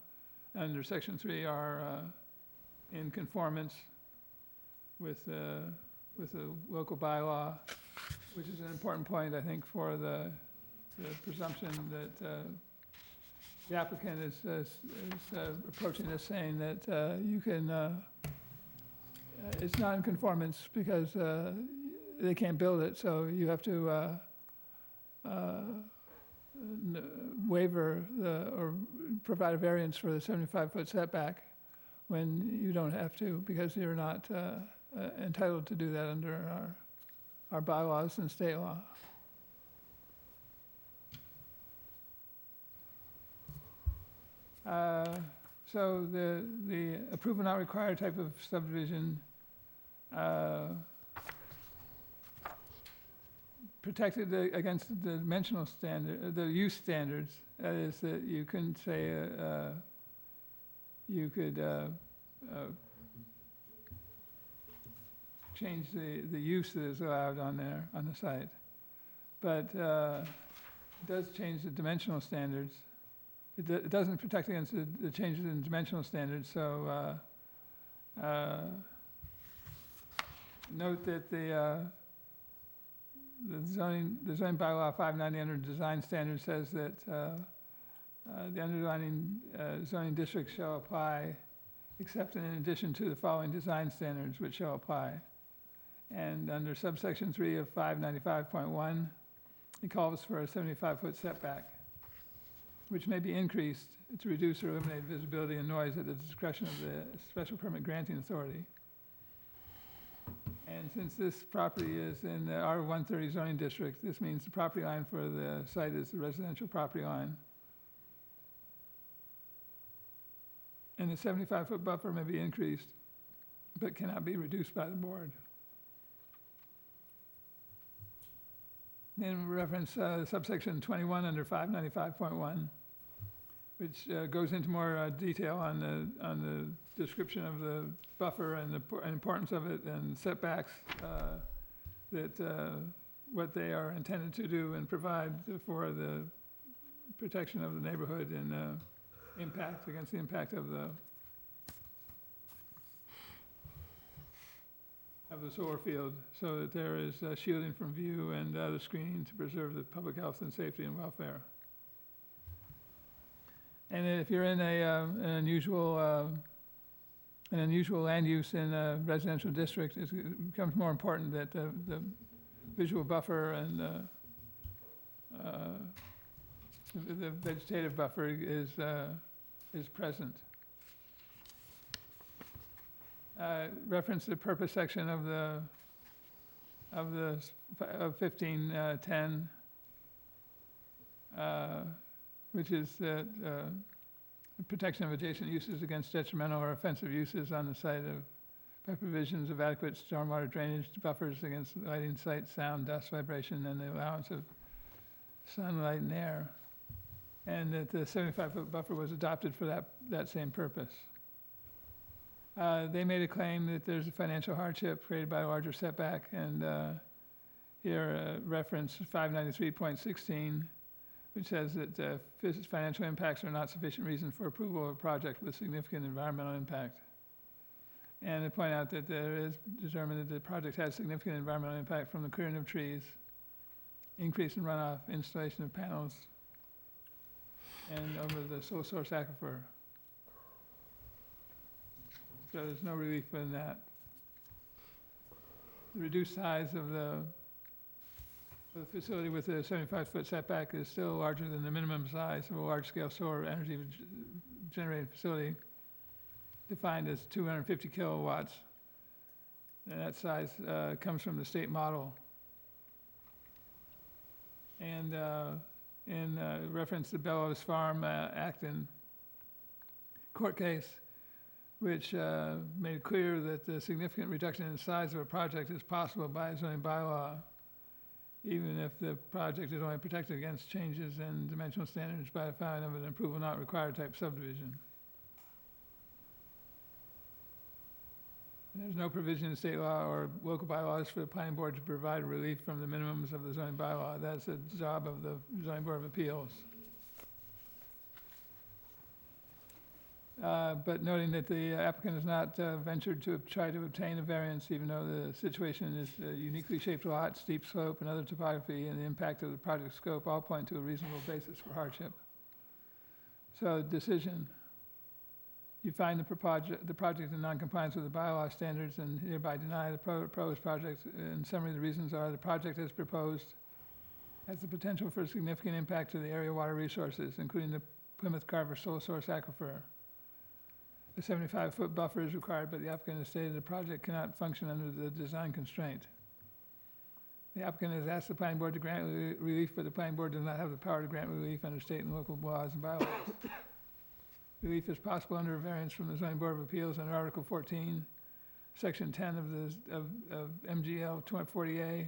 under Section 3 are in conformance with the local bylaw, which is an important point, I think, for the presumption that the applicant is approaching this saying that you can, it's not in conformance because they can't build it, so you have to waiver or provide a variance for the 75-foot setback when you don't have to because you're not entitled to do that under our bylaws and state law. So the approval not required type of subdivision protected against the dimensional standard, the use standards. That is that you can say you could change the use that is allowed on the site, but it does change the dimensional standards. It doesn't protect against the changes in dimensional standards, so note that the zoning bylaw 590 under design standards says that the underlying zoning district shall apply except in addition to the following design standards which shall apply. And under subsection 3 of 595.1, it calls for a 75-foot setback, which may be increased to reduce or eliminate visibility and noise at the discretion of the special permit granting authority. And since this property is in the R130 zoning district, this means the property line for the site is the residential property line. And the 75-foot buffer may be increased, but cannot be reduced by the board. Then reference subsection 21 under 595.1, which goes into more detail on the description of the buffer and the importance of it and setbacks, what they are intended to do and provide for the protection of the neighborhood and impact, against the impact of the solar field, so that there is shielding from view and other screening to preserve the public health and safety and welfare. And if you're in an unusual land use in a residential district, it becomes more important that the visual buffer and the vegetative buffer is present. Reference the purpose section of 1510, which is that protection of adjacent uses against detrimental or offensive uses on the site by provisions of adequate stormwater drainage buffers against lighting, sight, sound, dust, vibration, and the allowance of sunlight and air. And that the 75-foot buffer was adopted for that same purpose. They made a claim that there's a financial hardship created by a larger setback, and here reference 593.16, which says that financial impacts are not sufficient reason for approval of a project with significant environmental impact. And they point out that there is determined that the project has significant environmental impact from the clearing of trees, increase in runoff, installation of panels, and over the sole source aquifer. So there's no relief in that. The reduced size of the facility with a 75-foot setback is still larger than the minimum size of a large-scale solar energy generating facility, defined as 250 kilowatts. And that size comes from the state model. And in reference to Bellows Farm Acton court case, which made clear that the significant reduction in the size of a project is possible by a zoning bylaw, even if the project is only protected against changes in dimensional standards by the filing of an approval not required type subdivision. And there's no provision in state law or local bylaws for the planning board to provide relief from the minimums of the zoning bylaw. That's the job of the zoning board of appeals. But noting that the applicant has not ventured to try to obtain a variance, even though the situation is a uniquely shaped lot, steep slope, and other topography, and the impact of the project scope all point to a reasonable basis for hardship. So, decision. You find the project in non-compliance with the bylaw standards and hereby deny the proposed project. In summary, the reasons are the project as proposed has the potential for significant impact to the area water resources, including the Plymouth Carver sole source aquifer. A 75-foot buffer is required, but the applicant has stated the project cannot function under the design constraint. The applicant has asked the planning board to grant relief, but the planning board does not have the power to grant relief under state and local laws and bylaws. Relief is possible under a variance from the Zoning Board of Appeals under Article 14, Section 10 of MGL 240A.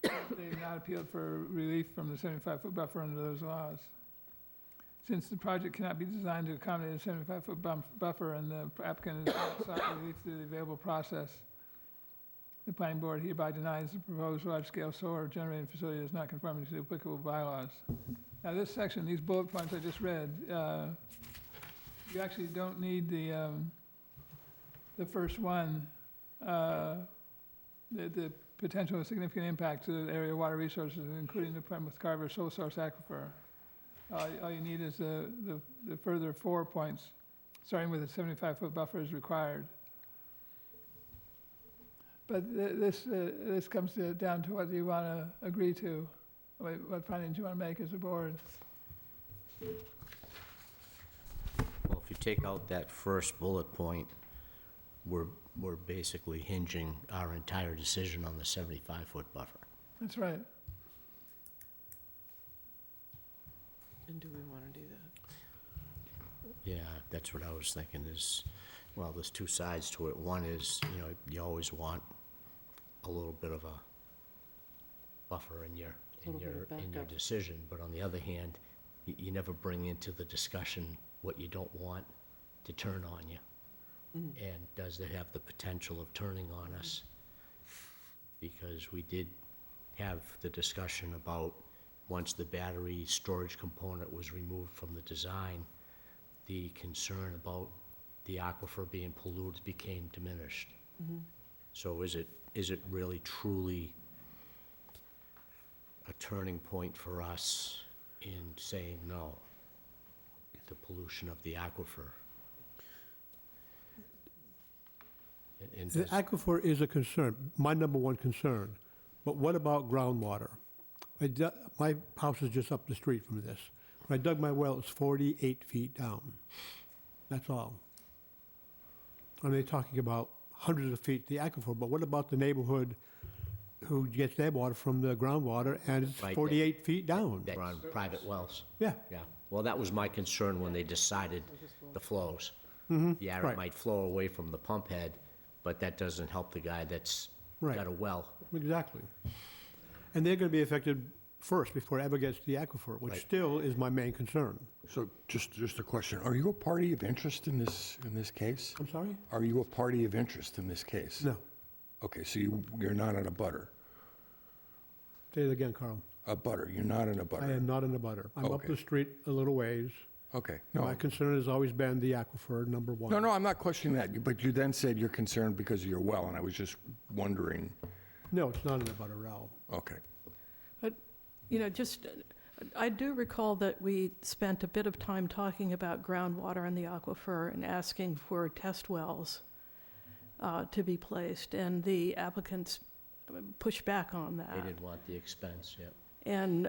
They have not appealed for relief from the 75-foot buffer under those laws. Since the project cannot be designed to accommodate a 75-foot buffer and the applicant has not sought relief through the available process, the planning board hereby denies the proposed large-scale solar generating facility does not conform to the applicable bylaws. Now, this section, these bullet points I just read, you actually don't need the first one, the potential of significant impact to the area water resources, including the Plymouth Carver sole source aquifer. All you need is the further 4 points, starting with a 75-foot buffer is required. But this comes down to what you want to agree to, what findings you want to make as a board. Well, if you take out that first bullet point, we're basically hinging our entire decision on the 75-foot buffer. That's right. And do we want to do that? Yeah, that's what I was thinking is, well, there's two sides to it. One is, you always want a little bit of a buffer in your Little bit of in your backup. decision, but on the other hand, you never bring into the discussion what you don't want to turn on you. And does it have the potential of turning on us? Because we did have the discussion about, once the battery storage component was removed from the design, the concern about the aquifer being polluted became diminished. So is it really truly a turning point for us in saying no, the pollution of the aquifer? And The does- aquifer is a concern, my number one concern. But what about groundwater? My house is just up the street from this. When I dug my well, it's 48 feet down. That's all. And they're talking about hundreds of feet the aquifer, but what about the neighborhood who gets their water from the groundwater and it's Right. 48 feet down? That run private wells? Yeah, Yeah, well, that was my concern when they decided the flows. Yeah, it right. might flow away from the pump head, but that doesn't help the guy that's Right. got a well. exactly. And they're going to be affected first before it ever gets to the aquifer, which Right. still is my main concern. So just a question, are you a party of interest in this case? I'm sorry? Are you a party of interest in this case? No. Okay, so you're not in a butter. Say it again, Carl. A butter, you're not in a I butter. am not in a butter. I'm up Okay. the street a little ways. Okay, My no, concern has always been the aquifer, number one. no, I'm not questioning that, but you then said you're concerned because of your well, and I was just wondering, No, it's not in a butter, Al. okay. But, you know, just, I do recall that we spent a bit of time talking about groundwater in the aquifer and asking for test wells to be placed, and the applicants pushed back on that. They didn't want the expense, yeah. And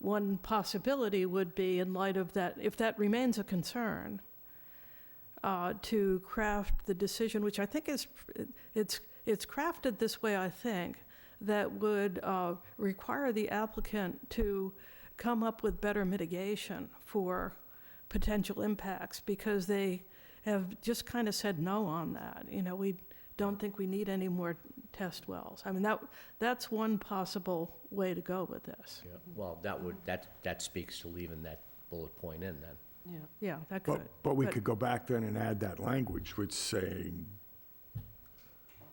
one possibility would be, in light of that, if that remains a concern, to craft the decision, which I think is, it's crafted this way, I think, that would require the applicant to come up with better mitigation for potential impacts, because they have just kind of said no on that. You know, we don't think we need any more test wells. I mean, that's one possible way to go with this. Yeah, well, that speaks to leaving that bullet point in then. Yeah. Yeah, that could. But we could go back then and add that language, which saying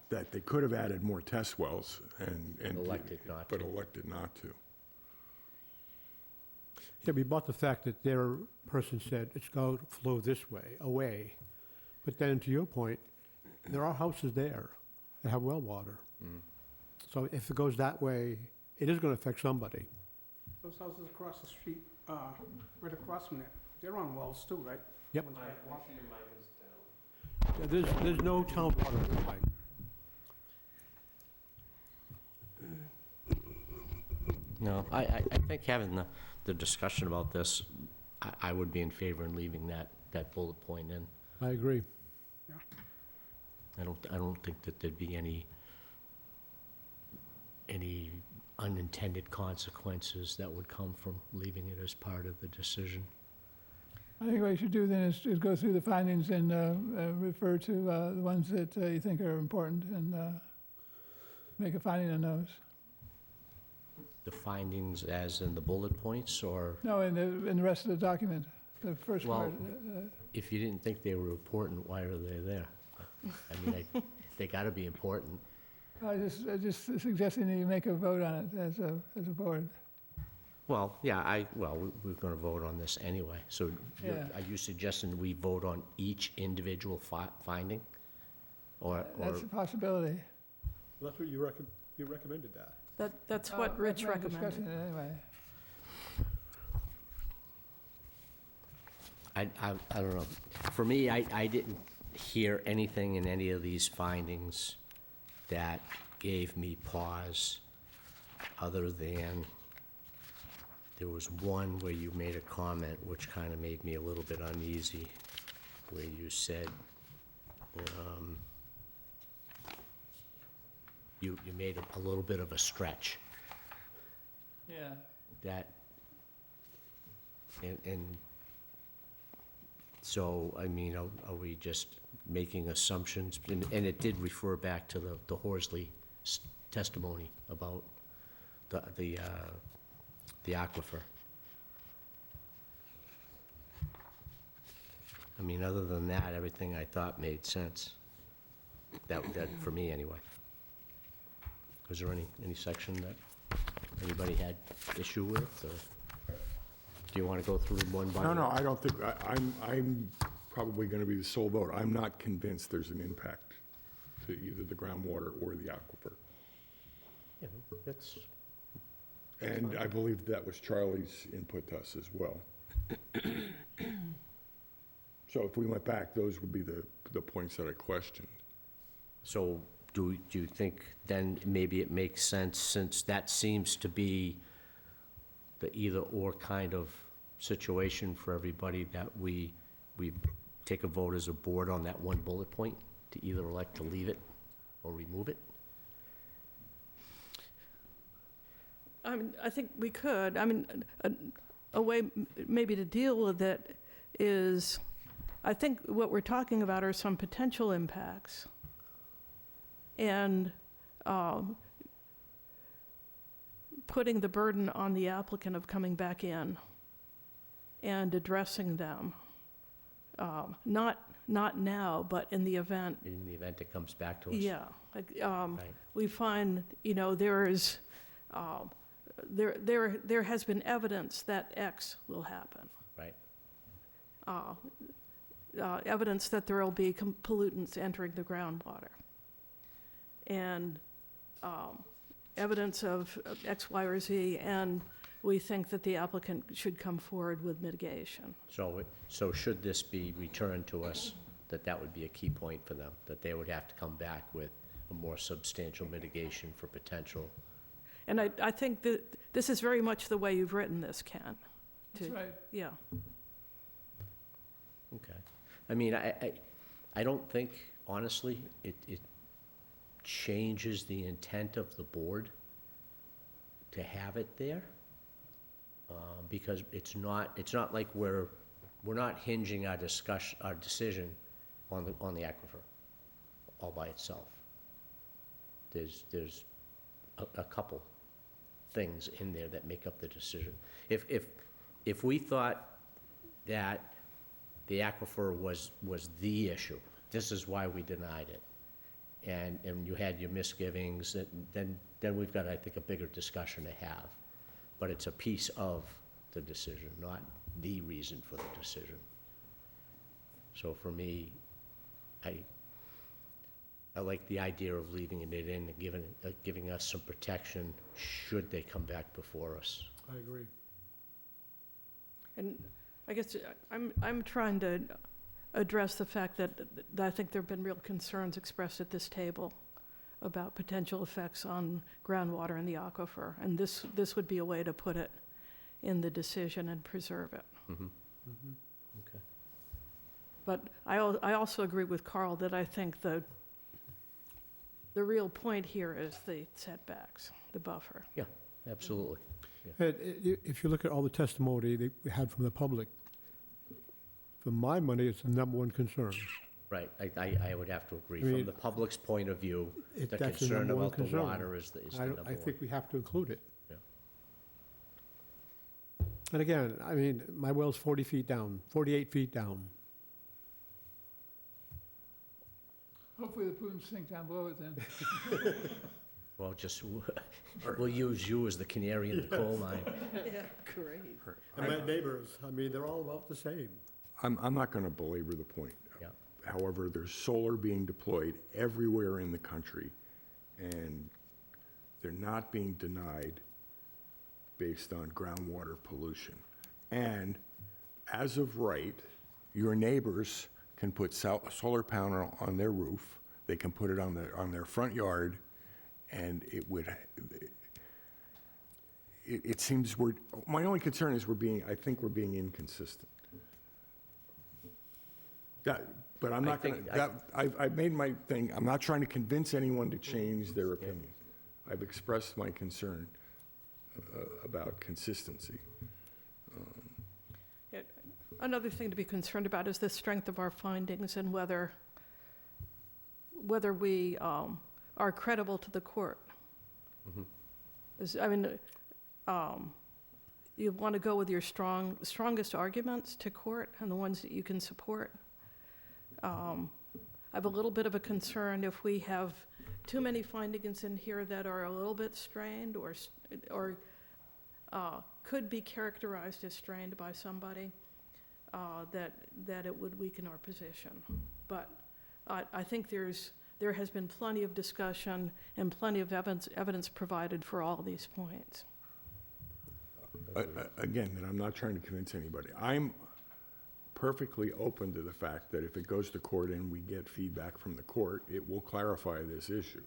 that they could have added more test wells and. Elected not But to. elected not to. Yeah, we bought the fact that their person said it's going to flow this way, away. But then, to your point, there are houses there that have well water. So if it goes that way, it is going to affect somebody. Those houses across the street, right across from there, they're on wells too, right? Yep. Ones that walk- Yeah, there's no town water line. No, I think having the discussion about this, I would be in favor in leaving that bullet point in. I agree. I don't think that there'd be any unintended consequences that would come from leaving it as part of the decision. I think what you should do then is go through the findings and refer to the ones that you think are important and make a finding on those. The findings as in the bullet points, or No, in the rest of the document, the first Well- part. if you didn't think they were important, why are they there? I mean, they gotta be important. I just suggesting that you make a vote on it as a board. Well, yeah, we're gonna vote on this anyway, so Yeah. are you suggesting we vote on each individual finding? Or, That's a possibility. That's what you recommended that. That's what Rich Discussing recommended. it anyway. I don't know. For me, I didn't hear anything in any of these findings that gave me pause, other than there was one where you made a comment which kind of made me a little bit uneasy, where you said, you made a little bit of a stretch. Yeah. That, and so, I mean, are we just making assumptions? And it did refer back to the Horsley testimony about the aquifer. I mean, other than that, everything I thought made sense. That, for me anyway. Was there any section that anybody had issue with, or do you want to go through one by one? No, I don't think, I'm probably going to be the sole vote. I'm not convinced there's an impact to either the groundwater or the aquifer. Yeah, that's, And I believe that was Charlie's input to us as well. So if we went back, those would be the points that I questioned. so do you think then maybe it makes sense, since that seems to be the either-or kind of situation for everybody, that we take a vote as a board on that one bullet point, to either elect to leave it or remove it? I mean, I think we could. I mean, a way maybe to deal with it is, I think what we're talking about are some potential impacts. And putting the burden on the applicant of coming back in and addressing them. Not now, but in the event. In the event it comes back to us? Yeah. Like, Right. we find, there is, there has been evidence that X will happen. Right. Evidence that there will be pollutants entering the groundwater. And evidence of X, Y, or Z, and we think that the applicant should come forward with mitigation. So should this be returned to us, that would be a key point for them, that they would have to come back with a more substantial mitigation for potential? And I think that this is very much the way you've written this, Ken. That's right. Yeah. Okay. I mean, I don't think, honestly, it changes the intent of the board to have it there, because it's not like we're not hinging our decision on the aquifer all by itself. There's a couple things in there that make up the decision. If we thought that the aquifer was the issue, this is why we denied it, and you had your misgivings, then we've got, I think, a bigger discussion to have. But it's a piece of the decision, not the reason for the decision. So for me, I like the idea of leaving it in and giving us some protection should they come back before us. I agree. And I guess I'm trying to address the fact that I think there have been real concerns expressed at this table about potential effects on groundwater in the aquifer, and this would be a way to put it in the decision and preserve it. Mm-hmm. Mm-hmm. Okay. But I also agree with Carl that I think the real point here is the setbacks, the buffer. Yeah, absolutely. And if you look at all the testimony that we had from the public, for my money, it's the number one concern. Right, I would have to agree. I mean, From the public's point of view, the That's the concern number one about the concern. water is the number one. I think we have to include it. Yeah. And again, I mean, my well's 40 feet down, 48 feet down. Hopefully the plumes sink down below it then. Well, we'll use you as the canary in the coal mine. Yeah, great. And my neighbors, I mean, they're all about the same. I'm not going to belabor the point. Yeah. However, there's solar being deployed everywhere in the country, and they're not being denied based on groundwater pollution. And as of right, your neighbors can put a solar panel on their roof, they can put it on their front yard, and it seems my only concern is I think we're being inconsistent. But I'm not going to, I've made my thing, I'm not trying to convince anyone to change their opinion. I've expressed my concern about consistency. Another thing to be concerned about is the strength of our findings and whether we are credible to the court. Mhm. I mean, you want to go with your strongest arguments to court and the ones that you can support. I have a little bit of a concern if we have too many findings in here that are a little bit strained or could be characterized as strained by somebody, that it would weaken our position. But I think there has been plenty of discussion and plenty of evidence provided for all these points. Again, and I'm not trying to convince anybody. I'm perfectly open to the fact that if it goes to court and we get feedback from the court, it will clarify this issue.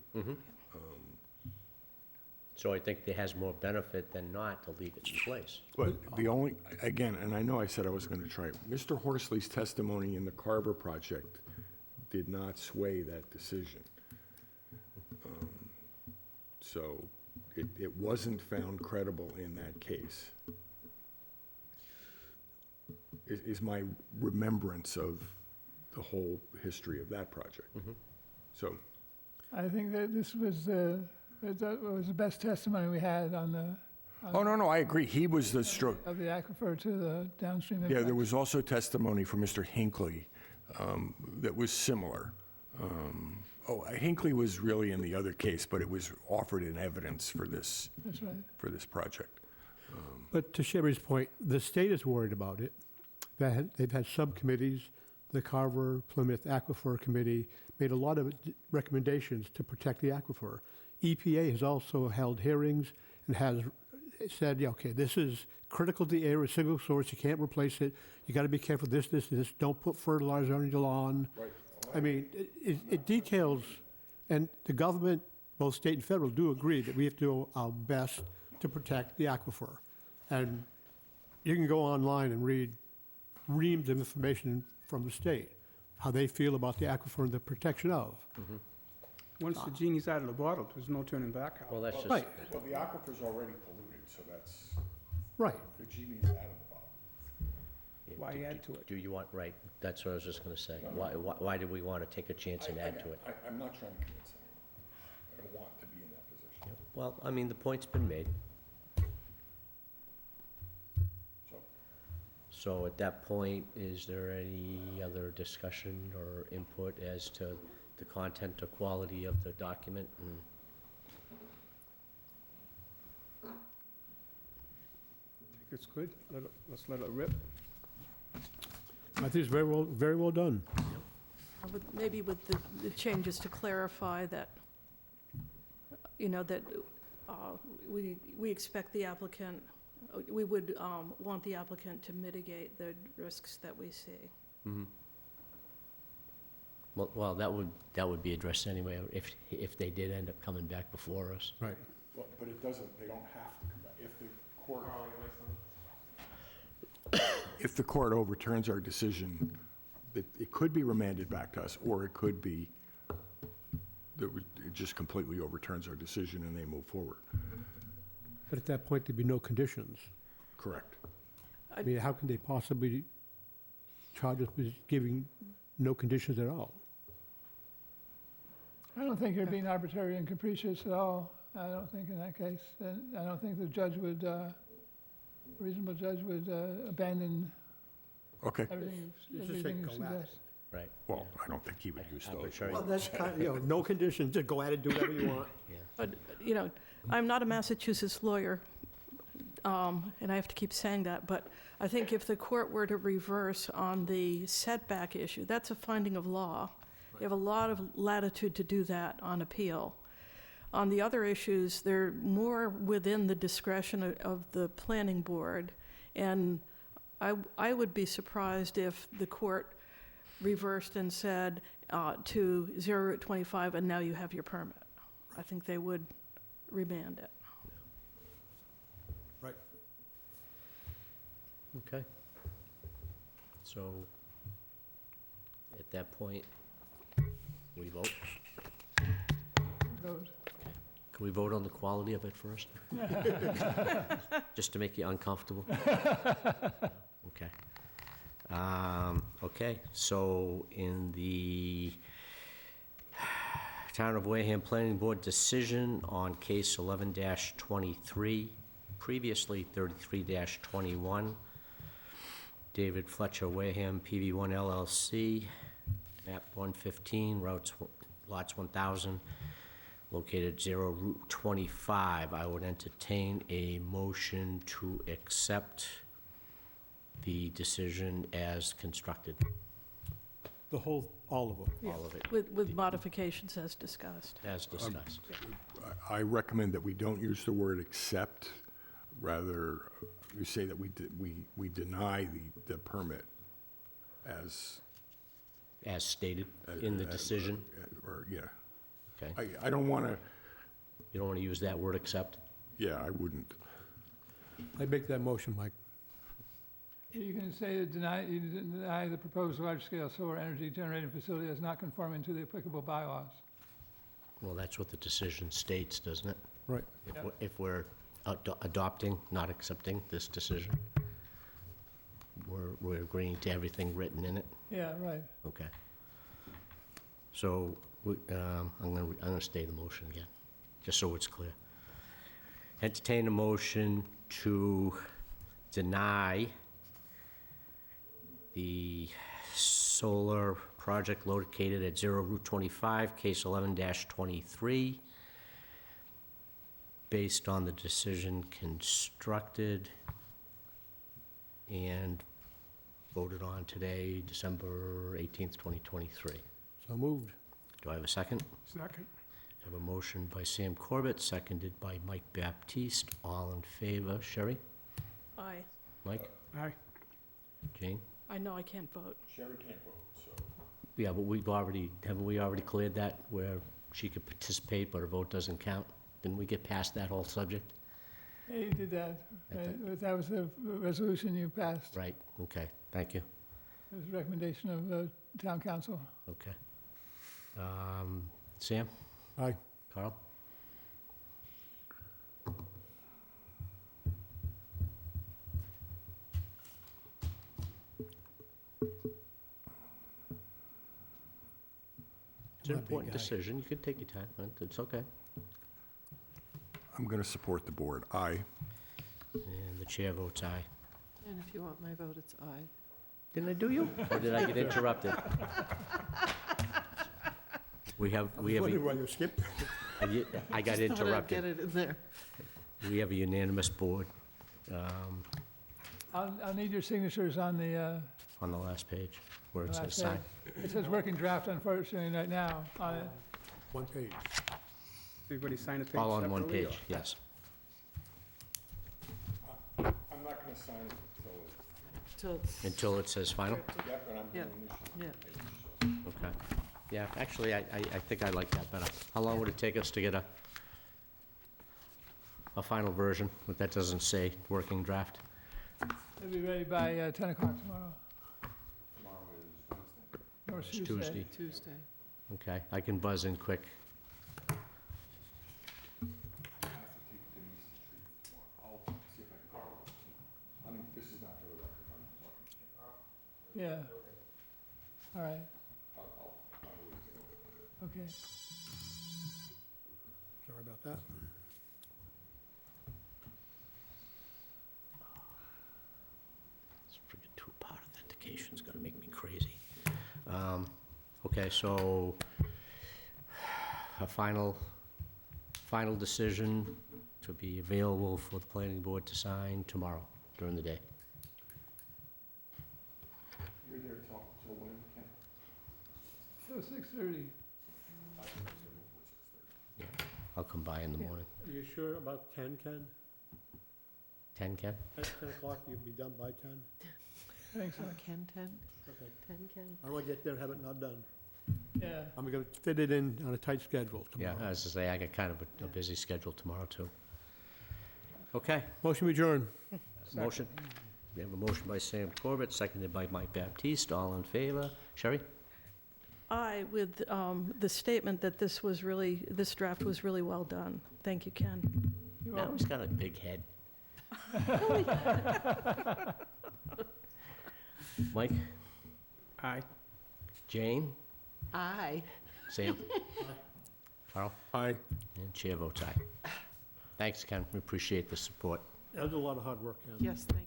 So I think there has more benefit than not to leave it in place. But the only, again, and I know I said I was going to try, Mr. Horsley's testimony in the Carver project did not sway that decision. So it wasn't found credible in that case, is my remembrance of the whole history of that project. So, I think that this was the best testimony we had on the, oh, no, I agree. He was the stroke. of the aquifer to the downstream Yeah, impact. there was also testimony from Mr. Hinckley that was similar. Hinckley was really in the other case, but it was offered in evidence for this, That's right. for this project. But to Sherry's point, the state is worried about it. They've had subcommittees, the Carver Plymouth Aquifer Committee made a lot of recommendations to protect the aquifer. EPA has also held hearings and has said, yeah, okay, this is critical to the area, single source, you can't replace it, you got to be careful, this, don't put fertilizer on your lawn. Right. I mean, it details, and the government, both state and federal, do agree that we have to do our best to protect the aquifer. And you can go online and read reams of information from the state, how they feel about the aquifer and the protection of. Once the genie's out of the bottle, there's no turning back. Well, that's just, Right, Well, the aquifer's already polluted, so that's, right. the genie's out of the bottle. Why add to it? do you want, right, that's what I was just gonna say. Why do we want to take a chance and add to it? I'm not trying to convince anyone. I don't want to be in that position. Well, I mean, the point's been made. So, So at that point, is there any other discussion or input as to the content or quality of the document? I think it's good. Let's let it rip. I think it's very well done. Maybe with the changes to clarify that, that we expect the applicant, we would want the applicant to mitigate the risks that we see. Well, that would be addressed anyway, if they did end up coming back before us. Right. well, but it doesn't, they don't have to come back. If the court overturns our decision, it could be remanded back to us, or it could be that it just completely overturns our decision and they move forward. But at that point, there'd be no conditions. Correct. I mean, how can they possibly charge us with giving no conditions at all? I don't think you're being arbitrary and capricious at all. I don't think in that case. And I don't think the judge would, reasonable judge would abandon Okay. everything Just say everything you go at it. suggest. Right. Well, I don't think he would use those. Arbitrary. Well, that's kind of, no conditions, just go at it, do whatever you want. Yeah. But, I'm not a Massachusetts lawyer, and I have to keep saying that, but I think if the court were to reverse on the setback issue, that's a finding of law. You have a lot of latitude to do that on appeal. On the other issues, they're more within the discretion of the planning board, and I would be surprised if the court reversed and said to 0 Route 25, and now you have your permit. I think they would remand it. Right. Okay. So, at that point, we vote? Vote. Can we vote on the quality of it first? Just to make you uncomfortable? Okay. Okay, so in the Town of Wareham Planning Board decision on case 11-23, previously 33-21. David Fletcher Wareham, PV1 LLC, map 115, lots 1,000, located 0 Route 25. I would entertain a motion to accept the decision as constructed, The whole, all of them. all of it, With modifications as discussed. as discussed. I recommend that we don't use the word accept, rather, we say that we deny the permit as, As stated in the decision, or, yeah. okay? I don't want to, You don't want to use that word accept? yeah, I wouldn't. I make that motion, Mike. You can say you deny the proposed large-scale solar energy generating facility as not conforming to the applicable bylaws. Well, that's what the decision states, doesn't it? Right. If we're adopting, not accepting this decision, we're agreeing to everything written in it? Yeah, right. Okay. So, I'm gonna state the motion again, just so it's clear. Entertain a motion to deny the solar project located at 0 Route 25, case 11-23, based on the decision constructed and voted on today, December 18th, 2023. So moved. Do I have a second? Second. I have a motion by Sam Corbett, seconded by Mike Baptiste. All in favor. Sherry? Aye. Mike? Aye. Jane? I know I can't vote. Sherry can't vote, so. Yeah, but haven't we already cleared that where she could participate, but her vote doesn't count? Didn't we get past that whole subject? Yeah, you did that. Right? That was the resolution you passed. Right, okay, thank you, It was a recommendation of the town council. okay. Sam? Aye. Carl? It's an I'm a big important guy. decision, you can take your time, but it's okay. I'm going to support the board. Aye. And the chair votes aye. And if you want my vote, it's aye. Didn't I do you? Or did I get interrupted? We have, I wonder why you skipped. I got Just thought I'd get interrupted. it in there. We have a unanimous board I'll need your signatures on the on the last page where it says last sign. page. It says working draft unfortunately right now on it. One page. Everybody sign a page All on one separately, or- page, yes. I'm not going to sign it Till it's, Until it says final? yep, and I'm Yeah. going yeah. Okay. Yeah, actually, I think I like that better. How long would it take us to get a final version, if that doesn't say working draft? It'll be ready by 10 o'clock tomorrow. Or It's Tuesday. Tuesday. Okay, I can buzz in quick. This is not for the record. Yeah. All right. Okay. Sorry about that. This friggin' two-part authentication's gonna make me crazy. Okay, so a final decision to be available for the planning board to sign tomorrow during the day. You're there till when, Ken? So 6:30. I'll come by in the morning. Are you sure about 10, Ken? 10, Ken? At 10 o'clock, you'll be done by 10? Thanks. Ken 10? Okay. 10 Ken? I don't want to get there and have it not done. Yeah. I'm going to fit it in on a tight schedule Yeah, tomorrow. as I say, I got kind of a busy schedule tomorrow, too. Okay, Motion adjourned. motion. We have a motion by Sam Corbett, seconded by Mike Baptiste. All in favor? Sherry? Aye, with the statement that this draft was really well done. Thank you, Ken. Now he's got a big head. Mike? Aye. Jane? Aye. Sam? Carl? Aye. And chair votes aye. Thanks, Ken. We appreciate the support. That was a lot of hard work, Ken. Yes, thank